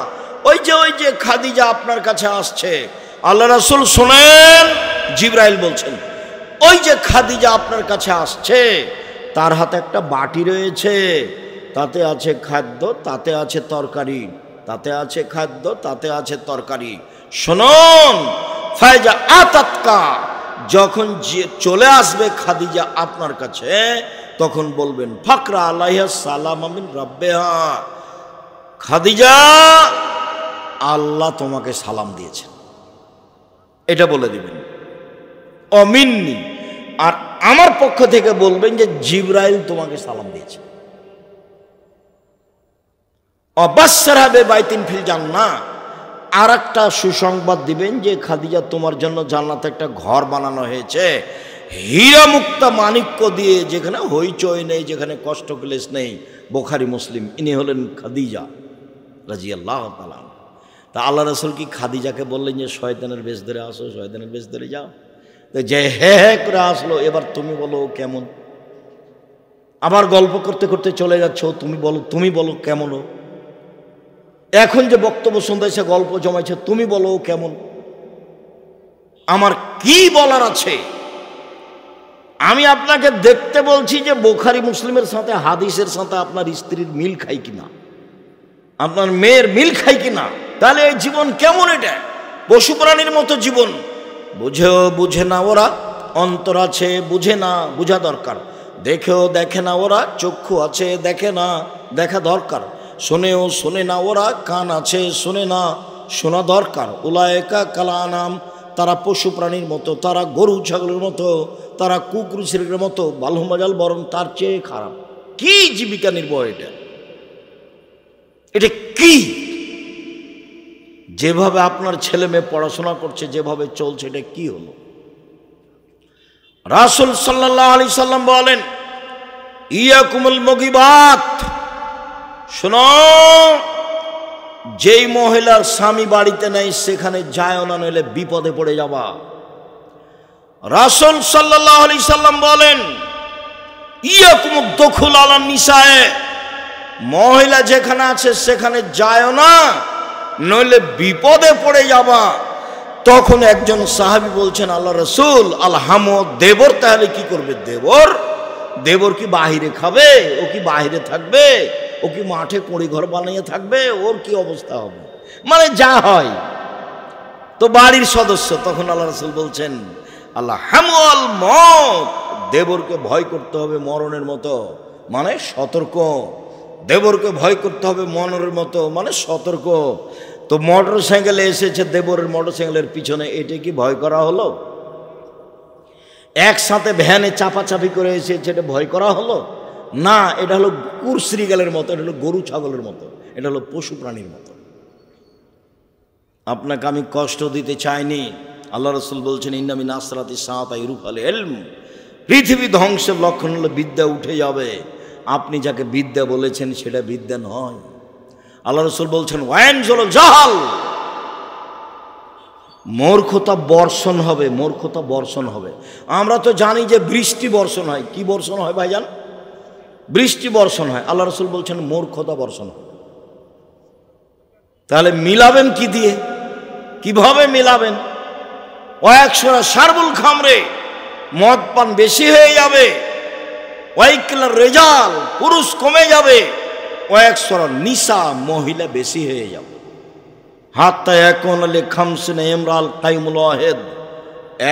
ওই যে খাদিজা আপনার কাছে আসছে। আল্লাহ রাসূল শুনেন, জিবরাইল বলছেন, ওই যে খাদিজা আপনার কাছে আসছে, তার হাতে একটা বাটি রয়েছে, তাতে আছে খাদ্য, তাতে আছে তরকারি, তাতে আছে খাদ্য, তাতে আছে তরকারি। শুনুন, ফায়জা আতাতকা, যখন চলে আসবে খাদিজা আপনার কাছে, তখন বলবেন, ফাকরা আলাইহা সালাম মিন রাব্বিহা, খাদিজা আল্লাহ তোমাকে সালাম দিয়েছেন, এটা বলে দিবেন। অমিন্নি, আর আমার পক্ষ থেকে বলবেন যে জিবরাইল তোমাকে সালাম দিয়েছে। অবাসসারা বিবাইতিন ফিল জান্নাহ, আর একটা সুসংবাদ দিবেন যে খাদিজা তোমার জন্য জান্নাতে একটা ঘর বানানো হয়েছে, হীরা মুক্তা মাণিক্য দিয়ে, যেখানে হইচই নেই, যেখানে কষ্ট ক্লেশ নেই। বুখারী মুসলিম। ইনি হলেন খাদিজা রাদিয়াল্লাহু তাআলা। তা আল্লাহ রাসূল কি খাদিজাকে বললেন যে শয়তানের বেশ ধরে আসো, শয়তানের বেশ ধরে যাও? তো যে হে করে আসলো, এবার তুমি বলো কেমন? আবার গল্প করতে করতে চলে যাচ্ছ, তুমি বলো কেমন? এখন যে বক্তব্য শুনতে এসে গল্প জমাইছে, তুমি বলো কেমন? আমার কি বলার আছে? আমি আপনাকে দেখতে বলছি যে বুখারী মুসলিমের সাথে হাদিসের সাথে আপনার স্ত্রীর মিল খাই কিনা, আপনার মেয়ের মিল খাই কিনা। তাহলে এই জীবন কেমন? এটা পশু প্রাণীর মতো জীবন। বুঝেও বুঝে না ওরা, অন্তর আছে বুঝে না, বুঝা দরকার। দেখেও দেখে না ওরা, চক্ষু আছে দেখে না, দেখা দরকার। শোনেও শোনে না ওরা, কান আছে শোনে না, শোনা দরকার। উলায়েকা কালানাম, তারা পশু প্রাণীর মতো, তারা গরু ছাগলের মতো, তারা কুকুর শিরকের মতো, বালহমাজাল বরং তার চেয়ে খারাপ। কি জীবিকা নির্বাহ এটা? এটা কি? যেভাবে আপনার ছেলে মেয়ে পড়াশোনা করছে, যেভাবে চলছে, এটা কি হলো? রাসূল সাল্লাল্লাহু আলাইহি সাল্লাম বলেন, ইয়াকুমুল মুগিবাত, শোনো, যেই মহিলার স্বামী বাড়িতে নেই সেখানে যায় না, নইলে বিপদে পড়ে যাবা। রাসূল সাল্লাল্লাহু আলাইহি সাল্লাম বলেন, ইয়াকুমুদ দুখুল আলা নিসায়ে, মহিলা যেখানে আছে সেখানে যায় না, নইলে বিপদে পড়ে যাবা। তখন একজন সাহাবী বলছেন, আল্লাহ রাসূল, আলহামদ, দেবর তাহলে কি করবে? দেবর কি বাহিরে খাবে? ও কি বাহিরে থাকবে? ও কি মাঠে কুঁড়ি ঘর বানিয়ে থাকবে? ওর কি অবস্থা হবে? মানে যা হয় তো বাড়ির সদস্য। তখন আল্লাহ রাসূল বলছেন, আলহামুল মত, দেবরকে ভয় করতে হবে মরণের মতো, মানে সতর্ক। দেবরকে ভয় করতে হবে মরণের মতো, মানে সতর্ক। তো মোটর সাইকেলে এসেছে দেবরের মোটর সাইকেলের পিছনে, এটা কি ভয় করা হলো? একসাথে ভ্যানে চাপাচাপি করে এসেছে, এটা ভয় করা হলো না। এটা হলো কুরশ্রীগালের মতো, এটা হলো গরু ছাগলের মতো, এটা হলো পশু প্রাণীর মতো। আপনাকে আমি কষ্ট দিতে চাইনি। আল্লাহ রাসূল বলছেন, ইন্না মিন আসরাতি সাআতি ইরফাল ইলম, পৃথিবী ধ্বংসের লক্ষণ হলো বিদ্যা উঠে যাবে। আপনি যাকে বিদ্যা বলেছেন সেটা বিদ্যা নয়। আল্লাহ রাসূল বলছেন, ওয়ানজুল জাহাল, মূর্খতা বর্ষণ হবে, মূর্খতা বর্ষণ হবে। আমরা তো জানি যে বৃষ্টি বর্ষণ হয়। কি বর্ষণ হয় ভাইজান? বৃষ্টি বর্ষণ হয়। আল্লাহ রাসূল বলছেন মূর্খতা বর্ষণ হয়। তাহলে মিলাবেন কি দিয়ে? কিভাবে মিলাবেন? ওয়াকসরা শারবুল খামরে, মদ পান বেশি হয়ে যাবে। ওয়াইকলার রেজাল, পুরুষ কমে যাবে। ওয়াকসরা নিসা, মহিলা বেশি হয়ে যাবে। হাত্তা এখন আলে খামসিনা ইমরাল কাইমুল ওয়াহিদ,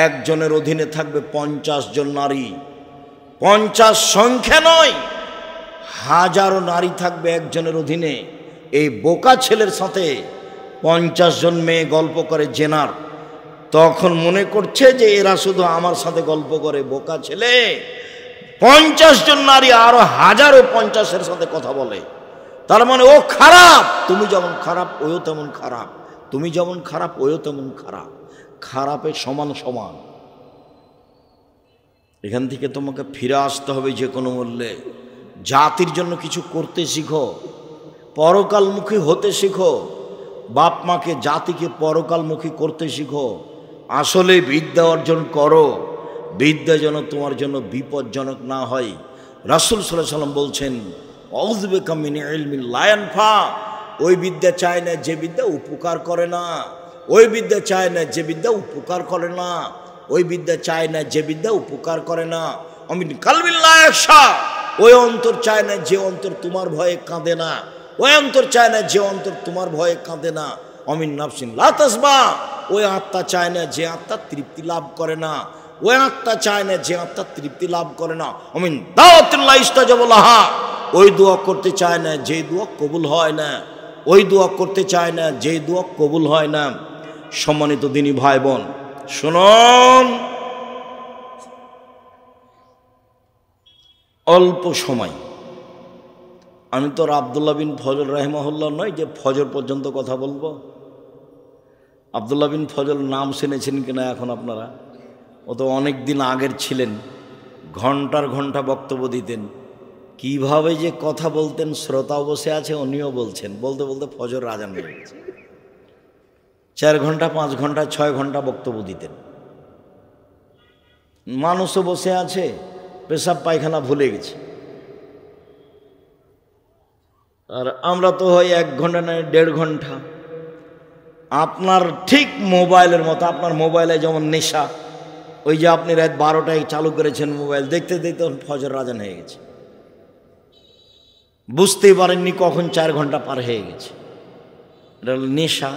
একজনের অধীনে থাকবে 50 জন নারী। 50 সংখ্যা নয়, হাজারো নারী থাকবে একজনের অধীনে। এই বোকা ছেলের সাথে 50 জন মেয়ে গল্প করে জেনার, তখন মনে করছে যে এরা শুধু আমার সাথে গল্প করে। বোকা ছেলে, 50 জন নারী আরো হাজারো 50-এর সাথে কথা বলে। তার মানে ও খারাপ। তুমি যেমন খারাপ ওও তেমন খারাপ, তুমি যেমন খারাপ ওও তেমন খারাপ। খারাপের সমান সমান। এখান থেকে তোমাকে ফিরে আসতে হবে যে কোনো মূল্যে। জাতির জন্য কিছু করতে শিখো, পরকালমুখী হতে শিখো। বাপ মাকে, জাতিকে পরকালমুখী করতে শিখো। আসলে বিদ্যা অর্জন করো, বিদ্যা যেন তোমার জন্য বিপজ্জনক না হয়। রাসূল সাল্লাল্লাহু আলাইহি ওয়াসাল্লাম বলছেন, আউযু বিকা মিন ইলমিন লা ইয়ানফা, ওই বিদ্যা চায় না যে বিদ্যা উপকার করে না। ওই বিদ্যা চায় না যে বিদ্যা উপকার করে না। ওই বিদ্যা চায় না যে বিদ্যা উপকার করে না। আমিন কালবিল লা ইয়াখশা, ওই অন্তর চায় না যে অন্তর তোমার ভয়ে কাঁদে না। ওই অন্তর চায় না যে অন্তর তোমার ভয়ে কাঁদে না। আমিন নাফসিন লা তাসবা, ওই আত্মা চায় না যে আত্মা তৃপ্তি লাভ করে না। ওই আত্মা চায় না যে আত্মা তৃপ্তি লাভ করে না। আমিন দাওয়াতুল্লাহ ইস্তাজাবা লাহা, ওই দোয়া করতে চায় না যে দোয়া কবুল হয় না। ওই দোয়া করতে চায় না যে দোয়া কবুল হয় না। সম্মানিত দিনী ভাই বোন, শুনুন, অল্প সময়, আমি তো আব্দুল্লাহ বিন ফজল রাহিমাহুল্লাহ নয় যে ফজর পর্যন্ত কথা বলবো। আব্দুল্লাহ বিন ফজল নাম শুনেছেন কিনা এখন আপনারা? ও তো অনেক দিন আগের ছিলেন, ঘন্টার ঘন্টা বক্তব্য দিতেন। কিভাবে যে কথা বলতেন, শ্রোতাও বসে আছে, উনিও বলছেন। বলতে বলতে ফজর আজান হয়ে গেছে। 4 ঘন্টা 5 ঘন্টা 6 ঘন্টা বক্তব্য দিতেন। মানুষও বসে আছে, পেশাব পায়খানা ভুলে গেছে। আর আমরা তো হয় 1 ঘন্টা নয় 1.5 ঘন্টা। আপনার ঠিক মোবাইলের মতো, আপনার মোবাইলে যেমন নেশা, ওই যে আপনি রাত 12টায় চালু করেছেন মোবাইল, দেখতে দেখতে ফজর আজান হয়ে গেছে, বুঝতেই পারেননি কখন 4 ঘন্টা পার হয়ে গেছে। এটা হলো নেশা।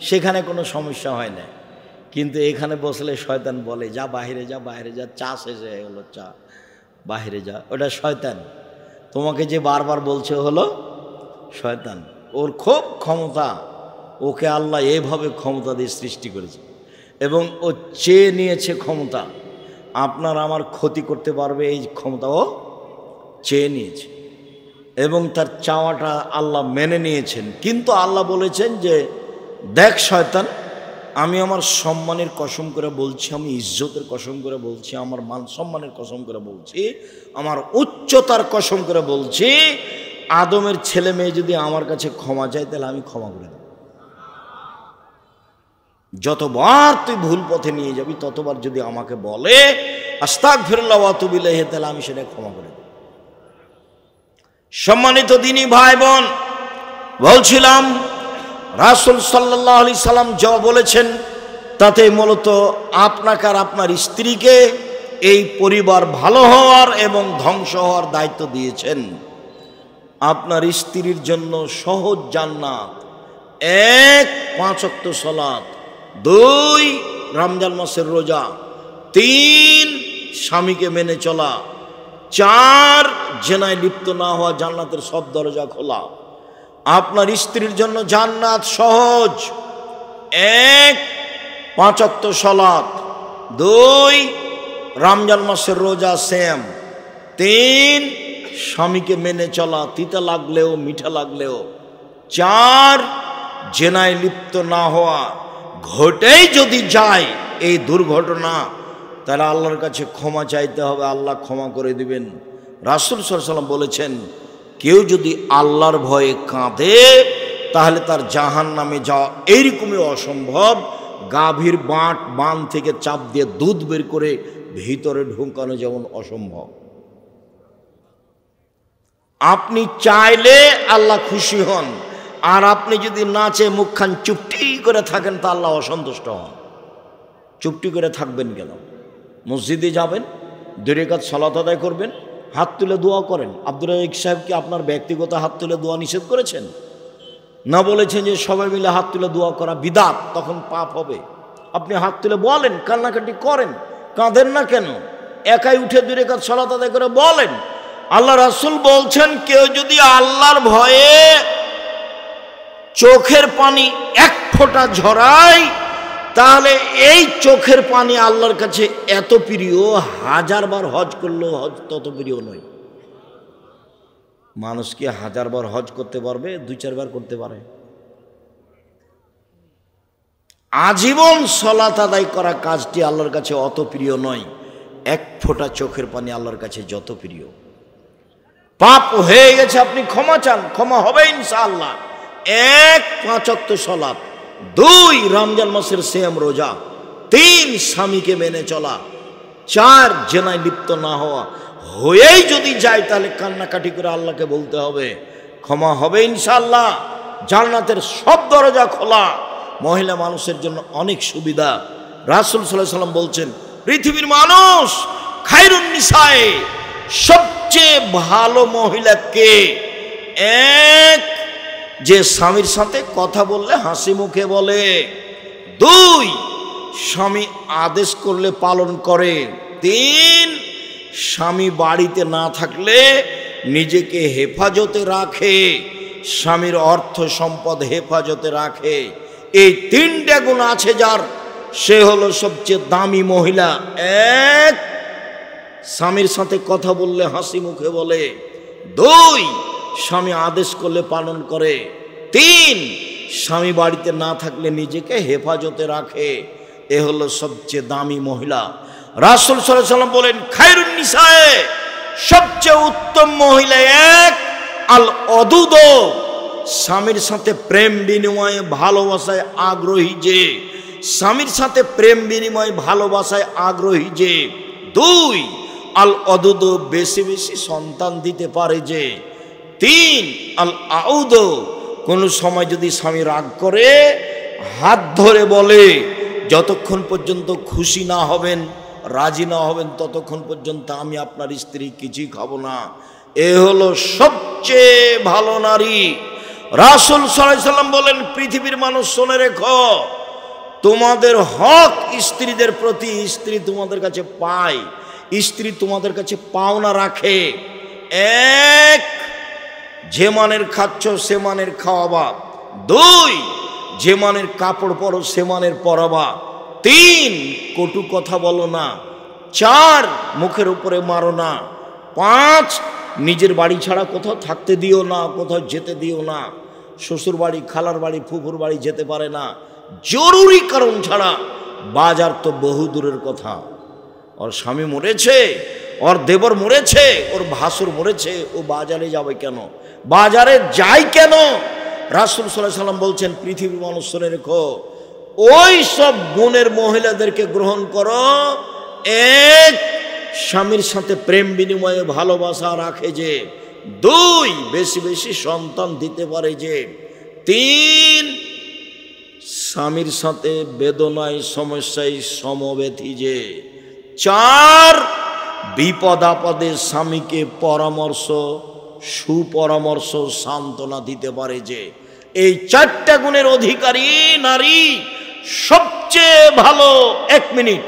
সেখানে কোনো সমস্যা হয় না, কিন্তু এখানে বসলে শয়তান বলে যা বাইরে যা, বাইরে যা, চা শেষ হয়ে গেলো, চা বাইরে যা। ওটা শয়তান, তোমাকে যে বারবার বলছে হলো শয়তান। ওর খুব ক্ষমতা, ওকে আল্লাহ এভাবে ক্ষমতা দিয়ে সৃষ্টি করেছে এবং ও চেয়ে নিয়েছে ক্ষমতা, আপনার আমার ক্ষতি করতে পারবে এই ক্ষমতা ও চেয়ে নিয়েছে এবং তার চাওয়াটা আল্লাহ মেনে নিয়েছেন। কিন্তু আল্লাহ বলেছেন যে দেখ শয়তান, আমি আমার সম্মানের কসম করে বলছি, আমি ইজ্জতের কসম করে বলছি, আমার মান সম্মানের কসম করে বলছি, আমার উচ্চতার কসম করে বলছি, আদমের ছেলে মেয়ে যদি আমার কাছে ক্ষমা চায় তাহলে আমি ক্ষমা করে দেব। যতবার তুই ভুল পথে নিয়ে যাবি ততবার যদি আমাকে বলে আস্তাগফিরুল্লাহ ওয়া আতুবু ইলাইহি, তাহলে আমি সেটা ক্ষমা করে দেব। সম্মানিত দিনী ভাই বোন, বলছিলাম রাসূল সাল্লাল্লাহু আলাইহি সাল্লাম যা বলেছেন তাতে মূলত আপনাকে আর আপনার স্ত্রীকে এই পরিবার ভালো হওয়ার এবং ধ্বংস হওয়ার দায়িত্ব দিয়েছেন। আপনার স্ত্রীর জন্য সহজ জান্নাত, 1 5 ওয়াক্ত সালাত, 2 রমজান মাসের রোজা, 3 স্বামীকে মেনে চলা, 4 জেনায় লিপ্ত না হওয়া, জান্নাতের সব দরজা খোলা। আপনার স্ত্রীর জন্য জান্নাত সহজ, 1 5 ওয়াক্ত সালাত, 2 রমজান মাসের রোজা সেম, 3 স্বামীকে মেনে চলা, তিতা লাগলেও মিঠা লাগলেও, 4 জেনায় লিপ্ত না হওয়া। ঘটেই যদি যায় এই দুর্ঘটনা, তাহলে আল্লাহর কাছে ক্ষমা চাইতে হবে, আল্লাহ ক্ষমা করে দিবেন। রাসূল সাল্লাল্লাহু আলাইহি ওয়াসাল্লাম বলেছেন কেউ যদি আল্লাহর ভয়ে কাঁদে তাহলে তার জাহান্নামে যাওয়া এইরকমই অসম্ভব, গাভীর বান থেকে চাপ দিয়ে দুধ বের করে ভিতরে ঢুকানো যেমন অসম্ভব। আপনি চাইলে আল্লাহ খুশি হন, আর আপনি যদি নাচে মুখখান চুপটি করে থাকেন তা আল্লাহ অসন্তুষ্ট হন। চুপটি করে থাকবেন কেন? মসজিদে যাবেন, 2 রাকাত সালাত আদায় করবেন, হাত তুলে দোয়া করেন। আব্দুর রাজ্জাক সাহেব কি আপনার ব্যক্তিগত হাত তুলে দোয়া নিষেধ করেছেন? না, বলেছেন যে সবাই মিলে হাত তুলে দোয়া করা বিদআত, তখন পাপ হবে। আপনি হাত তুলে বলেন, কান্নাকাটি করেন, কাঁদেন না কেন? একাই উঠে 2 রাকাত সালাত আদায় করে বলেন। আল্লাহ রাসূল বলছেন কেউ যদি আল্লাহর ভয়ে চোখের পানি 1 ফোঁটা ঝরায় তাহলে এই চোখের পানি আল্লাহর কাছে এত প্রিয়, 1000 বার হজ করলেও হজ তত প্রিয় নয়। মানুষ কি 1000 বার হজ করতে পারবে? 2-4 বার করতে পারে। আজীবন সালাত আদায় করা কাজটি আল্লাহর কাছে অত প্রিয় নয়, 1 ফোঁটা চোখের পানি আল্লাহর কাছে যত প্রিয়। পাপ হয়ে গেছে, আপনি ক্ষমা চান, ক্ষমা হবে ইনশাআল্লাহ। 1 5 ওয়াক্ত সালাত, 2 রমজান মাসের সিয়াম রোজা, 3 স্বামীকে মেনে চলা, 4 জেনায় লিপ্ত না হওয়া। হয়েই যদি যায় তাহলে কান্নাকাটি করে আল্লাহকে বলতে হবে, ক্ষমা হবে ইনশাআল্লাহ। জান্নাতের সব দরজা খোলা, মহিলা মানুষের জন্য অনেক সুবিধা। রাসূল সাল্লাল্লাহু আলাইহি ওয়াসাল্লাম বলছেন পৃথিবীর মানুষ খায়রুন নিসায়ে, সবচেয়ে ভালো মহিলা কে? 1 যে স্বামীর সাথে কথা বললে হাসি মুখে বলে, 2 স্বামী আদেশ করলে পালন করে, 3 স্বামী বাড়িতে না থাকলে নিজেকে হেফাজতে রাখে, স্বামীর অর্থ সম্পদ হেফাজতে রাখে। এই 3টে গুণ আছে যার, সে হলো সবচেয়ে দামি মহিলা। 1 স্বামীর সাথে কথা বললে হাসি মুখে বলে, 2 স্বামী আদেশ করলে পালন করে, 3 স্বামী বাড়িতে না থাকলে নিজেকে হেফাজতে রাখে। এ হলো সবচেয়ে দামি মহিলা। রাসূল সাল্লাল্লাহু আলাইহি ওয়াসাল্লাম বলেন খায়রুন নিসায়ে, সবচেয়ে উত্তম মহিলা 1 আল অদুদ, স্বামীর সাথে প্রেম বিনিময়ে ভালোবাসায় আগ্রহী যে, স্বামীর সাথে প্রেম বিনিময় ভালোবাসায় আগ্রহী যে। 2 আল অদুদ, বেশি বেশি সন্তান দিতে পারে যে। 3 আল আউদ, কোন সময় যদি স্বামী রাগ করে হাত ধরে বলে, যতক্ষণ পর্যন্ত খুশি না হবেন, রাজি না হবেন, ততক্ষণ পর্যন্ত আমি আপনার স্ত্রী কিছুই খাবো না। এ হলো সবচেয়ে ভালো নারী। রাসূল সাল্লাল্লাহু আলাইহি সাল্লাম বলেন, পৃথিবীর মানুষ শুনে রেখো, তোমাদের হক স্ত্রীদের প্রতি স্ত্রী তোমাদের কাছে পায়, স্ত্রী তোমাদের কাছে পাওনা রাখে। এক, যে মানের খাচ্ছ সে মানের খাওয়াবা। দুই, যে মানের কাপড় পরো সে মানের পরাবা। তিন, কটু কথা বলো না। চার, মুখের উপরে মারো না। পাঁচ, নিজের বাড়ি ছাড়া কোথাও থাকতে দিও না, কোথাও যেতে দিও না। শ্বশুর বাড়ি, খালার বাড়ি, ফুফুর বাড়ি যেতে পারে না, জরুরি কারণ ছাড়া। বাজার তো বহু দূরের কথা। ওর স্বামী মরেছে, ওর দেবর মরেছে, ওর ভাসুর মরেছে, ও বাজারে যাবে কেন? বাজারে যায় কেন? রাসূল সাল্লাল্লাহু আলাইহি সাল্লাম বলছেন, পৃথিবীর মানুষ শুনে রেখো, ওই সব গুণের মহিলাদেরকে গ্রহণ করো। এক, স্বামীর সাথে প্রেম বিনিময়ে ভালোবাসা রাখে যে। দুই, বেশি বেশি সন্তান দিতে পারে যে। তিন, স্বামীর সাথে বেদনায় সমস্যায় সমব্যথী যে। চার, বিপদ আপদে স্বামীকে পরামর্শ, সুপরামর্শ, সান্ত্বনা দিতে পারে যে। এই চারটা গুণের অধিকারী নারী সবচেয়ে ভালো। এক মিনিট,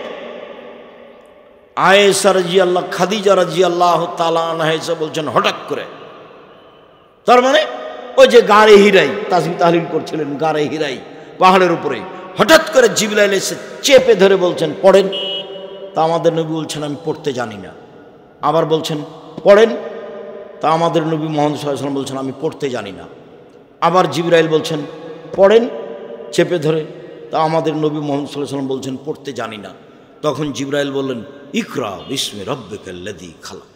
আয়েশা রাদিয়াল্লাহু, খাদিজা রাদিয়াল্লাহু তাআলা আনহা এসে বলছেন হঠাৎ করে, তার মানে ওই যে গাড়ে হিরাই তাসবিহ তাহলিল করছিলেন, গাড়ে হিরাই পাহাড়ের উপরে, হঠাৎ করে জিবরাইল এসে চেপে ধরে বলছেন পড়েন। তা আমাদের নবী বলছেন আমি পড়তে জানি না। আবার বলছেন পড়েন। তা আমাদের নবী মুহাম্মদ সাল্লাল্লাহু আলাইহি ওয়াসাল্লাম বলছেন আমি পড়তে জানি না। আবার জিবরাইল বলছেন পড়েন, চেপে ধরে। তা আমাদের নবী মুহাম্মদ সাল্লাল্লাহু আলাইহি ওয়াসাল্লাম বলছেন পড়তে জানি না। তখন জিবরাইল বললেন ইকরা বিসমি রাব্বিকাল্লাযী খালাক,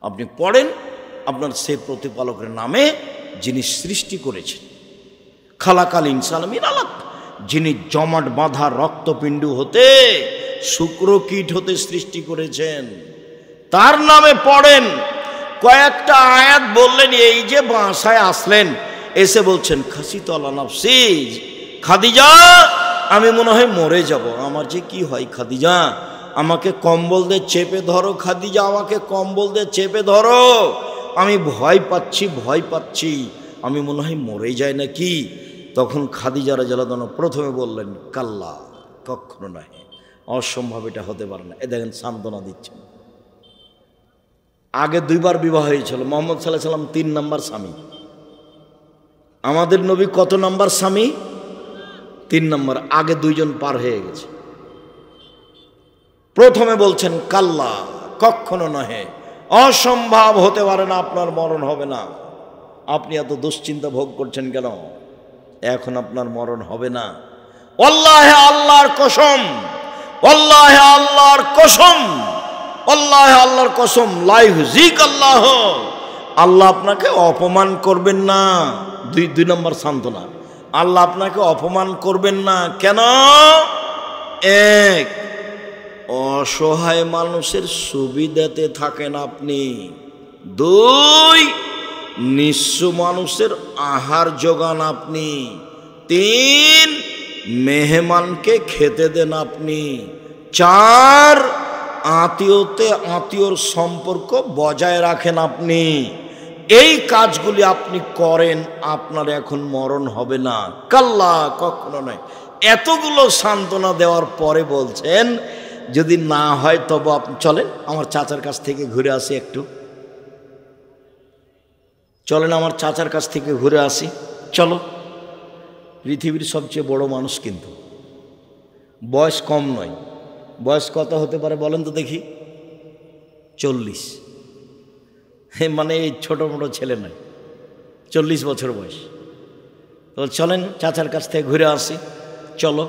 আপনি পড়েন আপনার সে প্রতিপালকের নামে যিনি সৃষ্টি করেছেন। খালাকাল ইনসান মিন আলাক, যিনি জমাট বাঁধা রক্তপিণ্ড হতে, শুক্রকীট হতে সৃষ্টি করেছেন, তার নামে পড়েন। কয়েকটা আয়াত বললেন, এই যে বাসায় আসলেন, এসে বলছেন খাসিত আলা নাফসি, খাদিজা আমি মনে হয় মরে যাব। আমার যে কি হয় খাদিজা, আমাকে কম্বল দিয়ে চেপে ধরো, খাদিজা আমাকে কম্বল দিয়ে চেপে ধরো, আমি ভয় পাচ্ছি, ভয় পাচ্ছি, আমি মনে হয় মরে যায় নাকি। তখন খাদিজা রাদিয়াল্লাহু আনহা প্রথমে বললেন কাল্লা, কখনো নয়, অসম্ভব, এটা হতে পারে না। এ দেখেন সান্ত্বনা দিচ্ছেন। আগে দুইবার বিবাহ হয়েছিল, মুহাম্মদ সাল্লাল্লাহু আলাইহি ওয়াসাল্লাম 3 নম্বর স্বামী। আমাদের নবী কত নম্বর স্বামী? 3 নম্বর। আগে দুইজন পার হয়ে গেছে। প্রথমে বলছেন কাল্লা, কখনো নহে, অসম্ভব, হতে পারে না, আপনার মরণ হবে না। আপনি এত দুশ্চিন্তা ভোগ করছেন কেন? এখন আপনার মরণ হবে না। ওয়াল্লাহি, আল্লাহর কসম, ওয়াল্লাহি আল্লাহর কসম, ওয়াল্লাহি আল্লাহর কসম, লা ইউযিক আল্লাহ, আল্লাহ আপনাকে অপমান করবেন না। দুই নম্বর সান্ত্বনা, আল্লাহ আপনাকে অপমান করবেন না। কেন? এক, অসহায় মানুষের সুবিধাতে থাকেন আপনি। দুই, নিঃস্ব মানুষের আহার যোগান আপনি। তিন, মেহমানকে খেতে দেন আপনি। চার, আত্মীয়র সম্পর্ক বজায় রাখেন আপনি। এই কাজগুলি আপনি করেন, আপনার এখন মরণ হবে না। কাল্লা, কখনো নয়। এতগুলো সান্ত্বনা দেওয়ার পরে বলছেন যদি না হয় তবে আপনি চলেন আমার চাচার কাছ থেকে ঘুরে আসি একটু, চলেন আমার চাচার কাছ থেকে ঘুরে আসি। চলো, পৃথিবীর সবচেয়ে বড় মানুষ, কিন্তু বয়স কম নয়। বয়স কত হতে পারে বলেন তো দেখি? 40। মানে এই ছোটো মোটো ছেলে নয়, 40 বছর বয়স। তো চলেন চাচার কাছ থেকে ঘুরে আসি। চলো,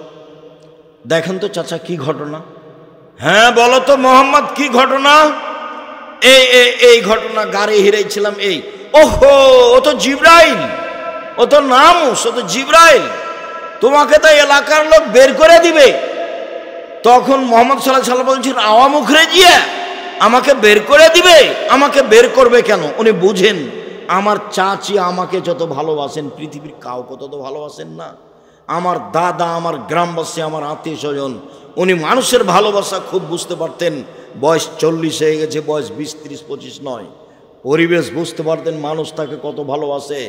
দেখেন তো চাচা কি ঘটনা। হ্যাঁ বলো তো মোহাম্মদ, কি ঘটনা? এই ঘটনা, গাড়ি হিরাইছিলাম। এই ওহো, ও তো জিবরাইল, ও তো নামুস, ও তো জিবরাইল, তোমাকে তো এলাকার লোক বের করে দিবে। তখন মোহাম্মদ সাল্লাল্লাহু আলাইহি ওয়াসাল্লাম বলছেন আওয়া মুখরে জিয়া, আমাকে বের করে দিবে? আমাকে বের করবে কেন? উনি বুঝেন আমার চাচি আমাকে যত ভালোবাসেন, পৃথিবীর কাউকে তত ভালোবাসেন না। আমার দাদা, আমার গ্রামবাসী, আমার আত্মীয় স্বজন, উনি মানুষের ভালোবাসা খুব বুঝতে পারতেন। বয়স 40 হয়ে গেছে, বয়স 20, 30, 25 নয়। পরিবেশ বুঝতে পারতেন মানুষ তাকে কত ভালোবাসে।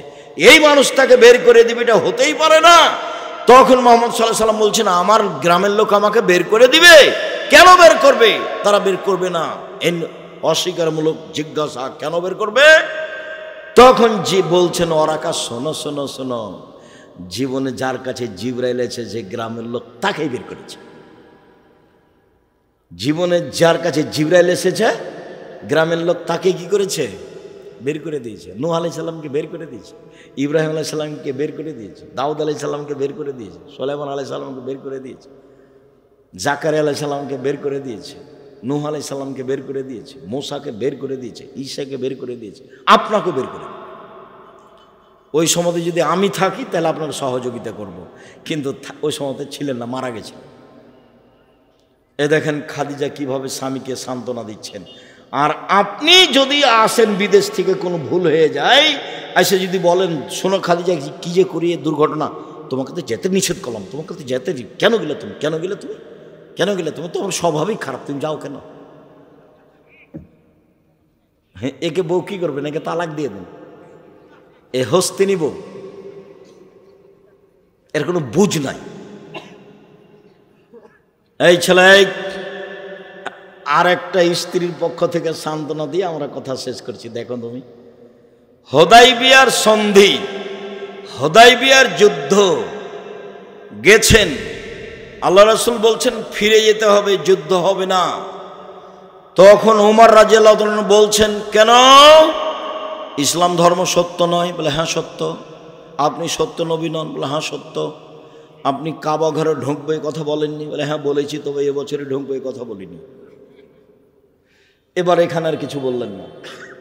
এই মানুষ তাকে বের করে দিবে, এটা হতেই পারে না। তখন মুহাম্মদ সাল্লাল্লাহু আলাইহি ওয়াসাল্লাম বলছেন, আমার গ্রামের লোক আমাকে বের করে দিবে? কেন বের করবে? তারা বের করবে না। অস্বীকারমূলক জিজ্ঞাসা, কেন বের করবে? তখন যে বলছেন ওরাকা, শোনো শোনো শোনো, জীবনে যার কাছে জিবরাইল এসেছে, যে গ্রামের লোক, তাকেই বের করেছে। জীবনে যার কাছে জিবরাইল এসেছে, গ্রামের লোক, তাকে কি করেছে? বের করে দিয়েছে। নূহ আলাইহিস সালামকে বের করে দিয়েছে, ইব্রাহিম আলাইহিস সালামকে বের করে দিয়েছে, দাউদ আলাইহিস সালামকে বের করে দিয়েছে, সুলাইমান আলাইহিস সালামকে বের করে দিয়েছে, জাকারিয়া আলাইহিস সালামকে বের করে দিয়েছে, নূহ আলাইহিস সালামকে বের করে দিয়েছে, মূসাকে বের করে দিয়েছে, ঈসাকে বের করে দিয়েছে, আপনাকে বের করে। ওই সময়তে যদি আমি থাকি তাহলে আপনার সহযোগিতা করব, কিন্তু ওই সময়তে ছিলেন না, মারা গেছেন। এ দেখেন খাদিজা কিভাবে স্বামীকে সান্ত্বনা দিচ্ছেন। আর আপনি যদি আসেন বিদেশ থেকে, কোনো ভুল হয়ে যায়, এসে যদি বলেন, শোনো খাদিজা, কি যে করিয়ে দুর্ঘটনা, তোমাকে তো যেতে নিষেধ করলাম, তোমাকে তো যেতে, কেন গেলে তুমি, কেন গেলে তুমি, কেন গেলে তুমি, তোমার স্বভাবই খারাপ, তুমি যাও কেন? হ্যাঁ, একে বউ কি করবেন? একে তালাক দিয়ে দেন। এ হস্তিনী বউ, এর কোনো বুঝ নাই। এই ছেলে, আর একটা স্ত্রীর পক্ষ থেকে সান্ত্বনা দিয়ে আমরা কথা শেষ করছি। দেখো তুমি, হুদায়বিয়ার সন্ধি, হুদায়বিয়ার যুদ্ধ গেছেন, আল্লাহ রাসূল বলছেন ফিরে যেতে হবে, যুদ্ধ হবে না। তখন ওমর রাদিয়াল্লাহু তাআলা বলছেন, কেন? ইসলাম ধর্ম সত্য নয়? বলে হ্যাঁ সত্য। আপনি সত্য নবী নন? বলে হ্যাঁ সত্য। আপনি কাবা ঘরে ঢুকবো এই কথা বলেননি? বলে হ্যাঁ বলেছি, তবে এবছরে ঢুকবো এই কথা বলিনি। এবার এখানে আর কিছু বললেন না।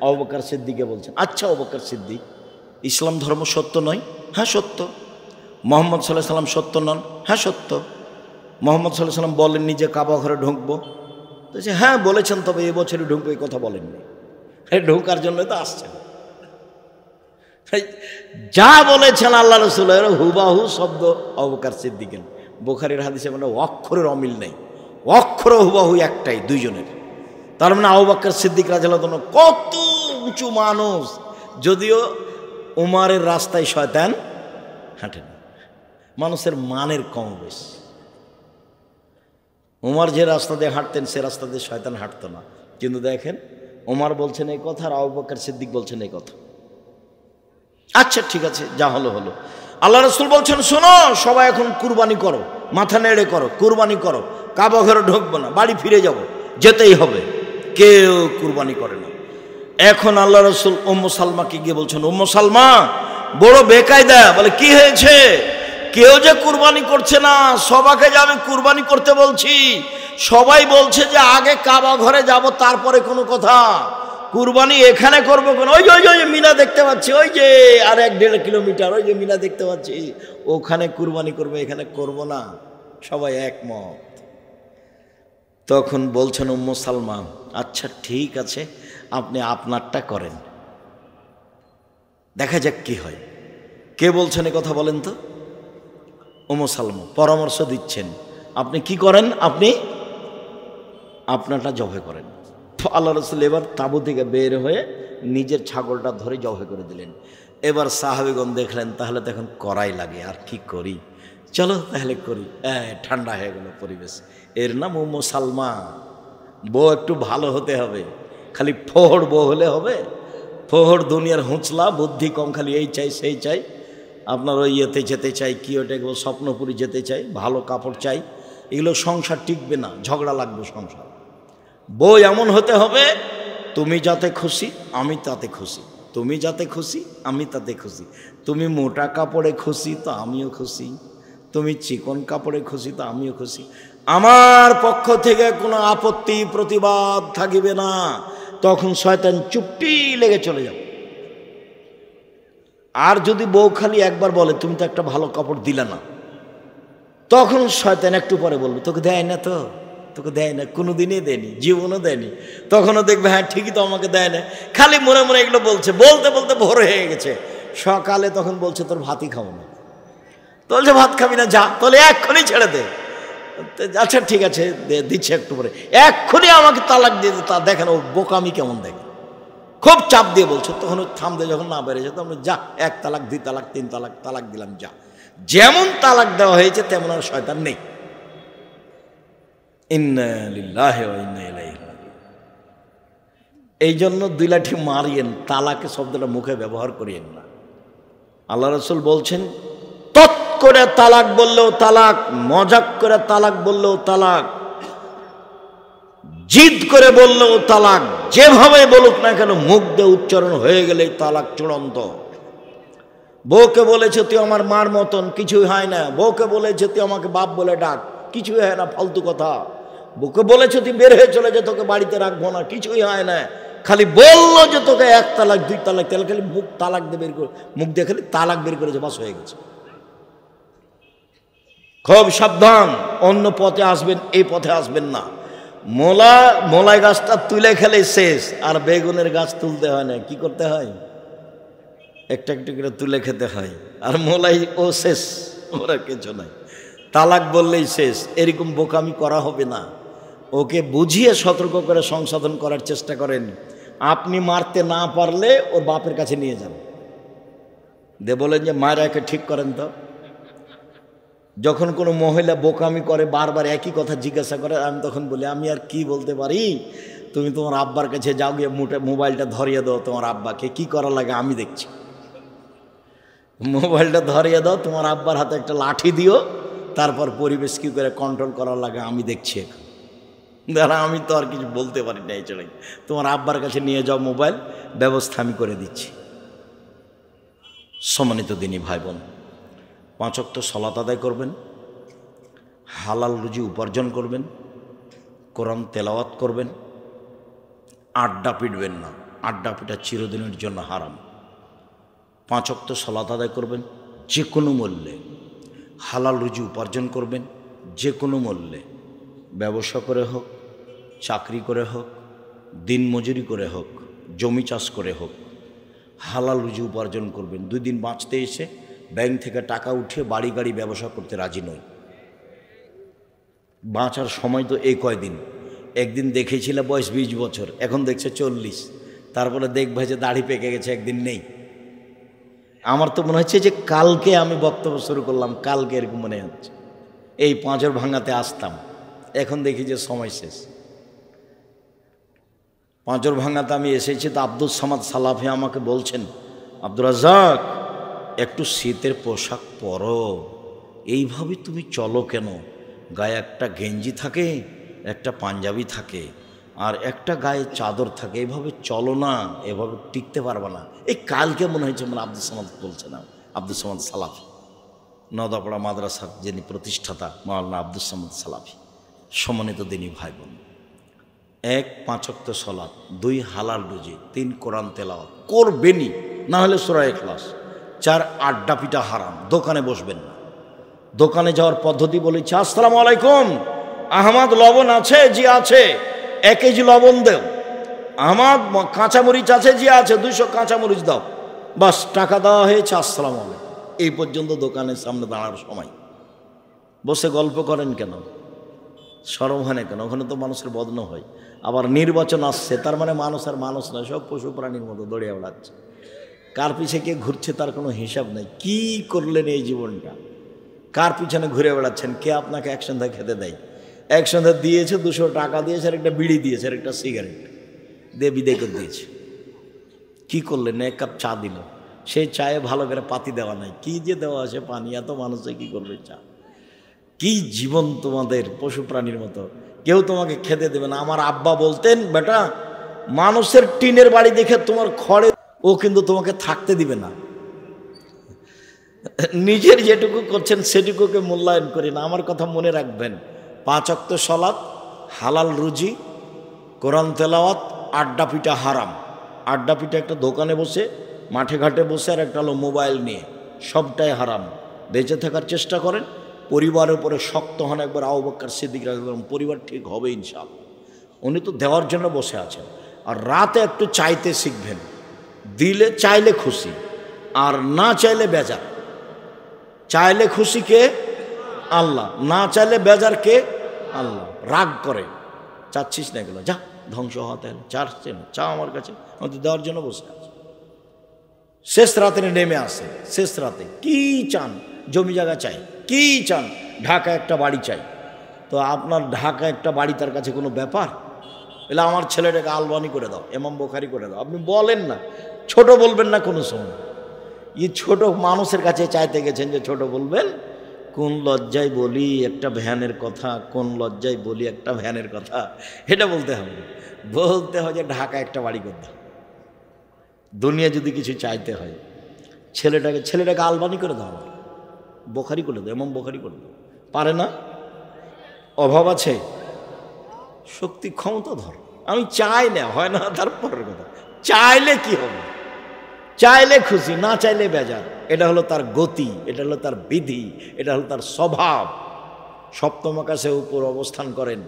আবু বকর সিদ্দিককে বলছেন, আচ্ছা আবু বকর সিদ্দিক, ইসলাম ধর্ম সত্য নয়? হ্যাঁ সত্য। মুহাম্মদ সাল্লাল্লাহু আলাইহি ওয়াসাল্লাম সত্য নন? হ্যাঁ সত্য। মুহাম্মদ সাল্লাল্লাহু আলাইহি ওয়াসাল্লাম বলেননি যে কাবা ঘরে ঢুকবো? বলছে হ্যাঁ বলেছেন, তবে এবছরে ঢুকবো এই কথা বলেননি। ঢোকার জন্য তো আসছেন। যা বলেছেন আল্লাহ রাসূল হুবাহু শব্দ আবু বকর সিদ্দিকের। বুখারীর হাদিসে মানে অক্ষরের অমিল নেই, অক্ষর হুবাহু একটাই দুইজনের। তার মানে আবু বকর সিদ্দিক রাদিয়াল্লাহু আনহু কত উঁচু মানুষ, যদিও উমারের রাস্তায় শয়তান হাঁটেন। মানুষের মানের কম বেশ। উমার যে রাস্তা দিয়ে হাঁটতেন সে রাস্তা দিয়ে শয়তান হাঁটতো না। কিন্তু দেখেন, উমার বলছেন এই কথা আর আবু বকর সিদ্দিক বলছেন এই কথা। আচ্ছা ঠিক আছে, যা হলো হলো। আল্লাহ রাসূল বলছেন, শোনো সবাই এখন কুরবানি করো, মাথা নেড়ে করো, কুরবানি করো, কাবা ঘরে ঢুকবো না, বাড়ি ফিরে যাব, যেতেই হবে। কেউ কুরবানি করে না। এখন আল্লাহ রাসূল উম্মু সালমাকে গিয়ে বলছেন, উম্মু সালমা বড় বেকায়দা। বলে কি হয়েছে? কেউ যে কুরবানি করছে না, সবাইকে যে আমি কুরবানি করতে বলছি, সবাই বলছে যে আগে কাবা ঘরে যাব, তারপরে কোনো কথা। কুরবানি এখানে করবো কেন? ওই যে ওই যে মিনা দেখতে পাচ্ছি, ওই যে আর 1-1.5 কিলোমিটার, ওই যে মিনা দেখতে পাচ্ছি, ওখানে কুরবানি করবে, এখানে করব না। সবাই একমত। তখন বলছেন উম্মু সালমা, আচ্ছা ঠিক আছে, আপনি আপনারটা করেন, দেখা যাক কি হয়। কে বলছেন এ কথা বলেন তো? উম্মু সালমা পরামর্শ দিচ্ছেন, আপনি কি করেন, আপনি আপনারটা জবে করেন। আল্লাহ রাসূল এবার তাঁবু থেকে বের হয়ে নিজের ছাগলটা ধরে জবে করে দিলেন। এবার সাহাবীগণ দেখলেন তাহলে তো এখন করাই লাগে, আর কি করি, চলো তাহলে করি। ঠান্ডা হয়ে গেল পরিবেশ। এর নাম উম্মু সালমা। বউ একটু ভালো হতে হবে, খালি ফোহড় বউ হলে হবে? ফোহড় দুনিয়ার হুঁচলা, বুদ্ধি কম, খালি এই চাই সেই চাই, আপনার ওই ইয়েতে যেতে চাই, কি ওটা স্বপ্নপুরি যেতে চাই, ভালো কাপড় চাই, এগুলো সংসার টিকবে না, ঝগড়া লাগবে সংসার। বউ এমন হতে হবে, তুমি যাতে খুশি আমি তাতে খুশি, তুমি যাতে খুশি আমি তাতে খুশি, তুমি মোটা কাপড়ে খুশি তো আমিও খুশি, তুমি চিকন কাপড়ে খুশি তো আমিও খুশি, আমার পক্ষ থেকে কোনো আপত্তি প্রতিবাদ থাকিবে না। তখন শয়তান চুপটি লেগে চলে যাবে। আর যদি বউ খালি একবার বলে তুমি তো একটা ভালো কাপড় দিলে না, তখন শয়তান একটু পরে বলবে তোকে দেয় না, তো তোকে দেয় না, কোনো দিনই দেয়নি, জীবনও দেয়নি। তখনও দেখবে হ্যাঁ ঠিকই তো আমাকে দেয় না, খালি মনে মনে এগুলো বলছে, বলতে বলতে ভোর হয়ে গেছে। সকালে তখন বলছে তোর ভাতই খাবো না। বলছে ভাত খাবি না, যা, তাহলে এক্ষুনি ছেড়ে দে। আচ্ছা ঠিক আছে, দিচ্ছে একটু পরে, এক্ষুনি আমাকে তালাক দিয়ে দে। তা দেখেন ও বোকামি কেমন দেখে, খুব চাপ দিয়ে বলছে। তখন থাম দিয়ে যখন না বেড়েছে তখন যা, 1 তালাক 2 তালাক 3 তালাক, তালাক দিলাম, যা। যেমন তালাক দেওয়া হয়েছে তেমন আর শয়তান নেই। ইন্না লিল্লাহি ওয়া ইন্না ইলাইহি রাজিউন। এই জন্য 2 লাঠি মারিয়েন, তালাকে শব্দটা মুখে ব্যবহার করিয়েন না। আল্লাহ রাসূল বলছেন, তৎ করে তালাক বললেও তালাক, মজাক করে তালাক বললেও তালাক, জিদ করে বললেও তালাক, যেভাবে বলুক না কেন মুখ দিয়ে উচ্চারণ হয়ে গেলেই তালাক চূড়ান্ত। বউকে বলেছে তুই আমার মার মতন, কিছুই হয় না। বউকে বলেছে তুই আমাকে বাপ বলে ডাক, কিছুই হয় না, ফালতু কথা। বউকে বলেছে তুই বের হয়ে চলে যে, তোকে বাড়িতে রাখবো না, কিছুই হয় না। খালি বললো যে তোকে 1 তালাক 2 তালাক, তাহলে খালি মুখ তালাক দিয়ে বের করে, মুখ দিয়ে খালি তালাক বের করেছে, বাস হয়ে গেছে। খুব সাবধান, অন্য পথে আসবেন, এই পথে আসবেন না। মোলাই গাছটা তুলে খেলে শেষ, আর বেগুনের গাছ তুলতে হয় না, কি করতে হয়? একটা একটু করে তুলে খেতে হয়। আর মোলাই ও শেষ, ওরা কিছু নাই, তালাক বললেই শেষ। এরকম বোকামি করা হবে না। ওকে বুঝিয়ে সতর্ক করে সংশোধন করার চেষ্টা করেন। আপনি মারতে না পারলে ওর বাপের কাছে নিয়ে যান, দে বলেন যে মায়ের একে ঠিক করেন তো। যখন কোনো মহিলা বোকামি করে, বারবার একই কথা জিজ্ঞাসা করে, আমি তখন বলি আমি আর কি বলতে পারি, তুমি তোমার আব্বার কাছে যাও, গিয়ে মোবাইলটা ধরিয়ে দাও তোমার আব্বাকে, কি করা লাগে আমি দেখছি। মোবাইলটা ধরিয়ে দাও, তোমার আব্বার হাতে একটা লাঠি দিও, তারপর পরিবেশ কী করে কন্ট্রোল করার লাগে আমি দেখছি। এখন দাঁড়া, আমি তো আর কিছু বলতে পারি না, এই চলে তোমার আব্বার কাছে নিয়ে যাও মোবাইল, ব্যবস্থা আমি করে দিচ্ছি। সম্মানিত দিনী ভাই বোন, 5 ওয়াক্ত সালাত আদায় করবেন, হালাল রুজি উপার্জন করবেন, কোরআন তেলাওয়াত করবেন, আড্ডা পিটবেন না, আড্ডা পিটা চিরদিনের জন্য হারাম। 5 ওয়াক্ত সালাত আদায় করবেন যে কোনো মূল্যে, হালাল রুজি উপার্জন করবেন যে কোনো মূল্যে, ব্যবসা করে হোক, চাকরি করে হোক, দিন মজুরি করে হোক, জমি চাষ করে হোক, হালাল রুজি উপার্জন করবেন। 2 দিন বাঁচতে এসে ব্যাংক থেকে টাকা উঠিয়ে বাড়ি গাড়ি ব্যবসা করতে রাজি নই। বাঁচার সময় তো এই কয়দিন। একদিন দেখেছিল বয়স 20 বছর, এখন দেখছে 40, তারপরে দেখবে যে দাড়ি পেকে গেছে, একদিন নেই। আমার তো মনে হচ্ছে যে কালকে আমি বক্তব্য শুরু করলাম, কালকে এরকম মনে হচ্ছে। এই 5 ভাঙাতে আসতাম, এখন দেখি যে সময় শেষ। 5 ভাঙাতে আমি এসেছি, তো আব্দুল সামাদ সালাফি আমাকে বলছেন, আব্দুর রাজ্জাক একটু শীতের পোশাক পরো, এইভাবে তুমি চলো কেন? গায়ে একটা গেঞ্জি থাকে, একটা পাঞ্জাবি থাকে, আর একটা গায়ে চাদর থাকে, এইভাবে চলো না, এভাবে টিকতে পারবে না। এই কালকে মনে হয়েছে মানে আব্দুল সামাদ বলছে না, আব্দুল সামাদ সালাফি, নদাপাড়া মাদ্রাসার যিনি প্রতিষ্ঠাতা মাওলানা আব্দুল সামাদ সালাফি। সম্মানিত দিনী ভাই বোন, 1 5 ওয়াক্ত সালাত, 2 হালাল রুজি, 3 কোরআন তেলাওয়াত করবেনই, না হলে সূরা ইখলাস। 4 আড্ডা পিটা হারাম, দোকানে বসবেন না। দোকানে যাওয়ার পদ্ধতি বলেছি, আসসালামু আলাইকুম, আহমদ লবণ আছে? জি আছে। 1 কেজি লবণ দেও। আহমদ কাঁচামরিচ আছে? জি আছে। 200 কাঁচামরিচ দাও। বাস, টাকা দেওয়া হয়েছে, আসসালামু আলাইকুম। এই পর্যন্ত দোকানের সামনে দাঁড়ার সময়। বসে গল্প করেন কেন? শরম হয় না কেন? ওখানে তো মানুষের বদনাম হয়। আবার নির্বাচন আসছে, তার মানে মানুষ আর মানুষ নয়, সব পশু প্রাণীর মতো দৌড়িয়ে বেড়াচ্ছে। কার পিছে কে ঘুরছে তার কোনো হিসাব নেই। কি করলেন এই জীবনটা? কার পিছনে ঘুরে বেড়াচ্ছেন? কে আপনাকে এক সন্ধ্যা খেতে দেয়? এক সন্ধ্যা দিয়েছে, 200 টাকা দিয়েছে, আর একটা বিড়ি দিয়েছে, আর একটা সিগারেট দিয়ে বিদায় করে দিয়েছে। কি করলেন? 1 কাপ চা দিল, সেই চায়ে ভালো করে পাতি দেওয়া নাই, কি যে দেওয়া আছে পানি, এত মানুষে কি করবে চা? কি জীবন তোমাদের, পশু প্রাণীর মতো। কেউ তোমাকে খেতে দেবে না। আমার আব্বা বলতেন, বেটা মানুষের টিনের বাড়ি দেখে তোমার খড়ে ও কিন্তু তোমাকে থাকতে দিবে না। নিজের যেটুকু করছেন সেটুকুকে মূল্যায়ন করি না। আমার কথা মনে রাখবেন, 5 ওয়াক্ত সালাত, হালাল রুজি, কোরআন তেলাওয়াত, আড্ডা পিটা হারাম। আড্ডা পিটা একটা দোকানে বসে, মাঠে ঘাটে বসে, আর একটা হলো মোবাইল নিয়ে, সবটাই হারাম। বেঁচে থাকার চেষ্টা করেন, পরিবারের উপরে শক্ত হন। একবার আবু বকর সিদ্দিক রাদিয়াল্লাহু আনহু, পরিবার ঠিক হবে ইনশাআল্লাহ। উনি তো দেওয়ার জন্য বসে আছেন। আর রাতে একটু চাইতে শিখবেন, দিলে চাইলে খুশি, আর না চাইলে বেজার। চাইলে খুশি কে? আল্লাহ। না চাইলে বেজার কে? আল্লাহ। রাগ করে, চাচ্ছিস না এগুলো, যা ধ্বংস হওয়া, তাহলে চাচ্ছে না, চা আমার কাছে, আমাদের দেওয়ার জন্য বসে আছে। শেষ রাতে নেমে আসে, শেষ রাতে কি চান? জমি জায়গা চাই। কি চান? ঢাকা একটা বাড়ি চাই। তো আপনার ঢাকা একটা বাড়ি তার কাছে কোনো ব্যাপার? এলে আমার ছেলেটাকে আলবানি করে দাও, ইমাম বুখারী করে দাও। আপনি বলেন না, ছোট বলবেন না কোনো সময়। ছোট মানুষের কাছে চাইতে গেছেন যে ছোট বলবেন? কোন লজ্জায় বলি একটা ভ্যানের কথা, কোন লজ্জায় বলি একটা ভ্যানের কথা, এটা বলতে হবে। বলতে হয় যে ঢাকা একটা বাড়ি করে দাও। দুনিয়া যদি কিছু চাইতে হয়, ছেলেটাকে আলবানি করে দাও, বুখারী করে দাও, ইমাম বুখারী করে দাও। পারে না? অভাব আছে? শক্তি ক্ষমতা ধর। আমি চাই না, হয় না, তারপরের কথা। চাইলে কি হবে? চাইলে খুশি, না চাইলে বেজার। এটা হলো তার গতি, এটা হলো তার বিধি, এটা হলো তার স্বভাব। সপ্তম আকাশের উপর অবস্থান করেন।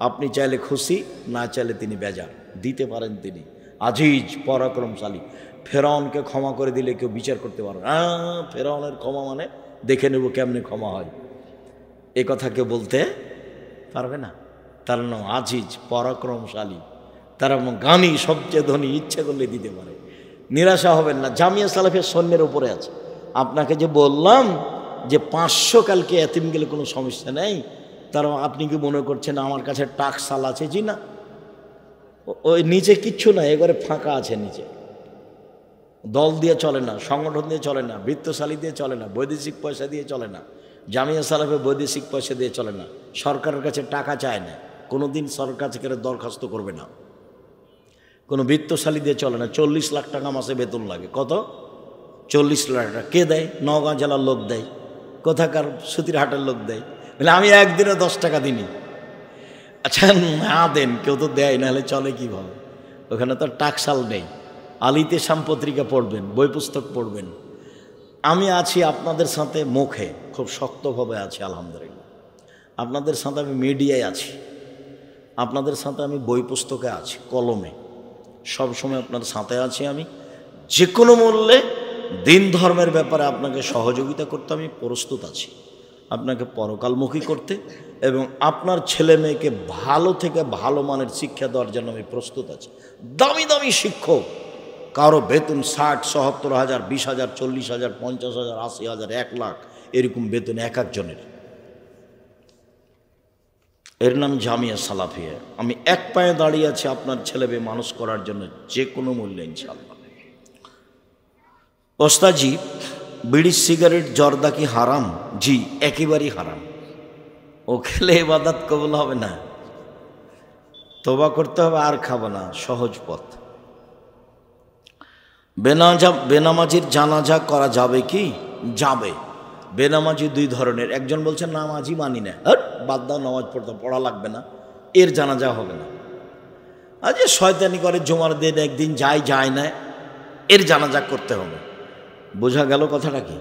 আপনি চাইলে খুশি, না চাইলে তিনি বেজার। দিতে পারেন তিনি আজিজ, পরাক্রমশালী। ফেরাউনকে ক্ষমা করে দিলে কেউ বিচার করতে পারে না। ফেরাউনের ক্ষমা মানে দেখে নেব কেমনে ক্ষমা হয়, এ কথা কেউ বলতে পারবে না। তার নাম আজিজ, পরাক্রমশালী। তারা গানি, সবচেয়ে ধনী, ইচ্ছে করলে দিতে পারে। নিরাশা হবেন না, জামিয়া সালাফিয়া সৈন্যের উপরে আছে। আপনাকে যে বললাম যে 500 কালকে এতিম গেলে কোনো সমস্যা নেই, তার আপনি কি মনে করছেন আমার কাছে টাকশাল আছে? জি না, ওই নিচে কিচ্ছু না, এবারে ফাঁকা আছে নিচে। দল দিয়ে চলে না, সংগঠন দিয়ে চলে না, বৃত্তশালী দিয়ে চলে না, বৈদেশিক পয়সা দিয়ে চলে না। জামিয়া সালাফে বৈদেশিক পয়সা দিয়ে চলে না। সরকারের কাছে টাকা চায় না, কোনো দিন সরকার থেকে দরখাস্ত করবে না। কোনো বৃত্তশালী দিয়ে চলে না। 40 লাখ টাকা মাসে বেতন লাগে। কত? 40 লাখ টাকা। কে দেয়? নওগাঁ জেলার লোক দেয়। কোথাকার? সুতিরহাটের লোক দেয়। বলে আমি একদিনে 10 টাকা দিনি। আচ্ছা না দেন, কেউ তো দেয় না, হলে চলে কীভাবে? ওখানে তো টাকশাল নেই। আলিতে শাম পত্রিকা পড়বেন, বই পুস্তক পড়বেন। আমি আছি আপনাদের সাথে মুখে, খুব শক্তভাবে আছি আলহামদুলিল্লাহ। আপনাদের সাথে আমি মিডিয়ায় আছি, আপনাদের সাথে আমি বই পুস্তকে আছি, কলমে সব সময় আপনার সাথে আছি। আমি যে কোনো মূল্যে দিন ধর্মের ব্যাপারে আপনাকে সহযোগিতা করতে আমি প্রস্তুত আছি, আপনাকে পরকালমুখী করতে, এবং আপনার ছেলে মেয়েকে ভালো থেকে ভালো মানের শিক্ষা দেওয়ার জন্য আমি প্রস্তুত আছি। দামি দামি শিক্ষক, কারো বেতন 60-70 হাজার, 20 হাজার, 40 হাজার, 50 হাজার, 80 হাজার, 1 লাখ, এরকম বেতন এক একজনের। এর নাম জামিয়া সালাফিয়া। আমি এক পায়ে দাঁড়িয়ে আছি আপনার ছেলে মেয়ে মানুষ করার জন্য, যে কোনো মূল্যে ইনশাআল্লাহ। ওস্তাজি, বিড়ি সিগারেট জর্দা কি হারাম? জি, একেবারেই হারাম। ও খেলে ইবাদত কবুল হবে না, তওবা করতে হবে, আর খাবো না, সহজ পথ। বেনামাজির জানাজা করা যাবে কি? যাবে। বেনামাজি 2 ধরনের। একজন বলছে নামাজি মানি না, বাদ দাও, নামাজ পড়া লাগবে না, এর জানাজা হবে না। আজ শয়তানি করে, জুমার দিন একদিন যায় না, এর জানাজা করতে হবে। বোঝা গেল কথাটা কি?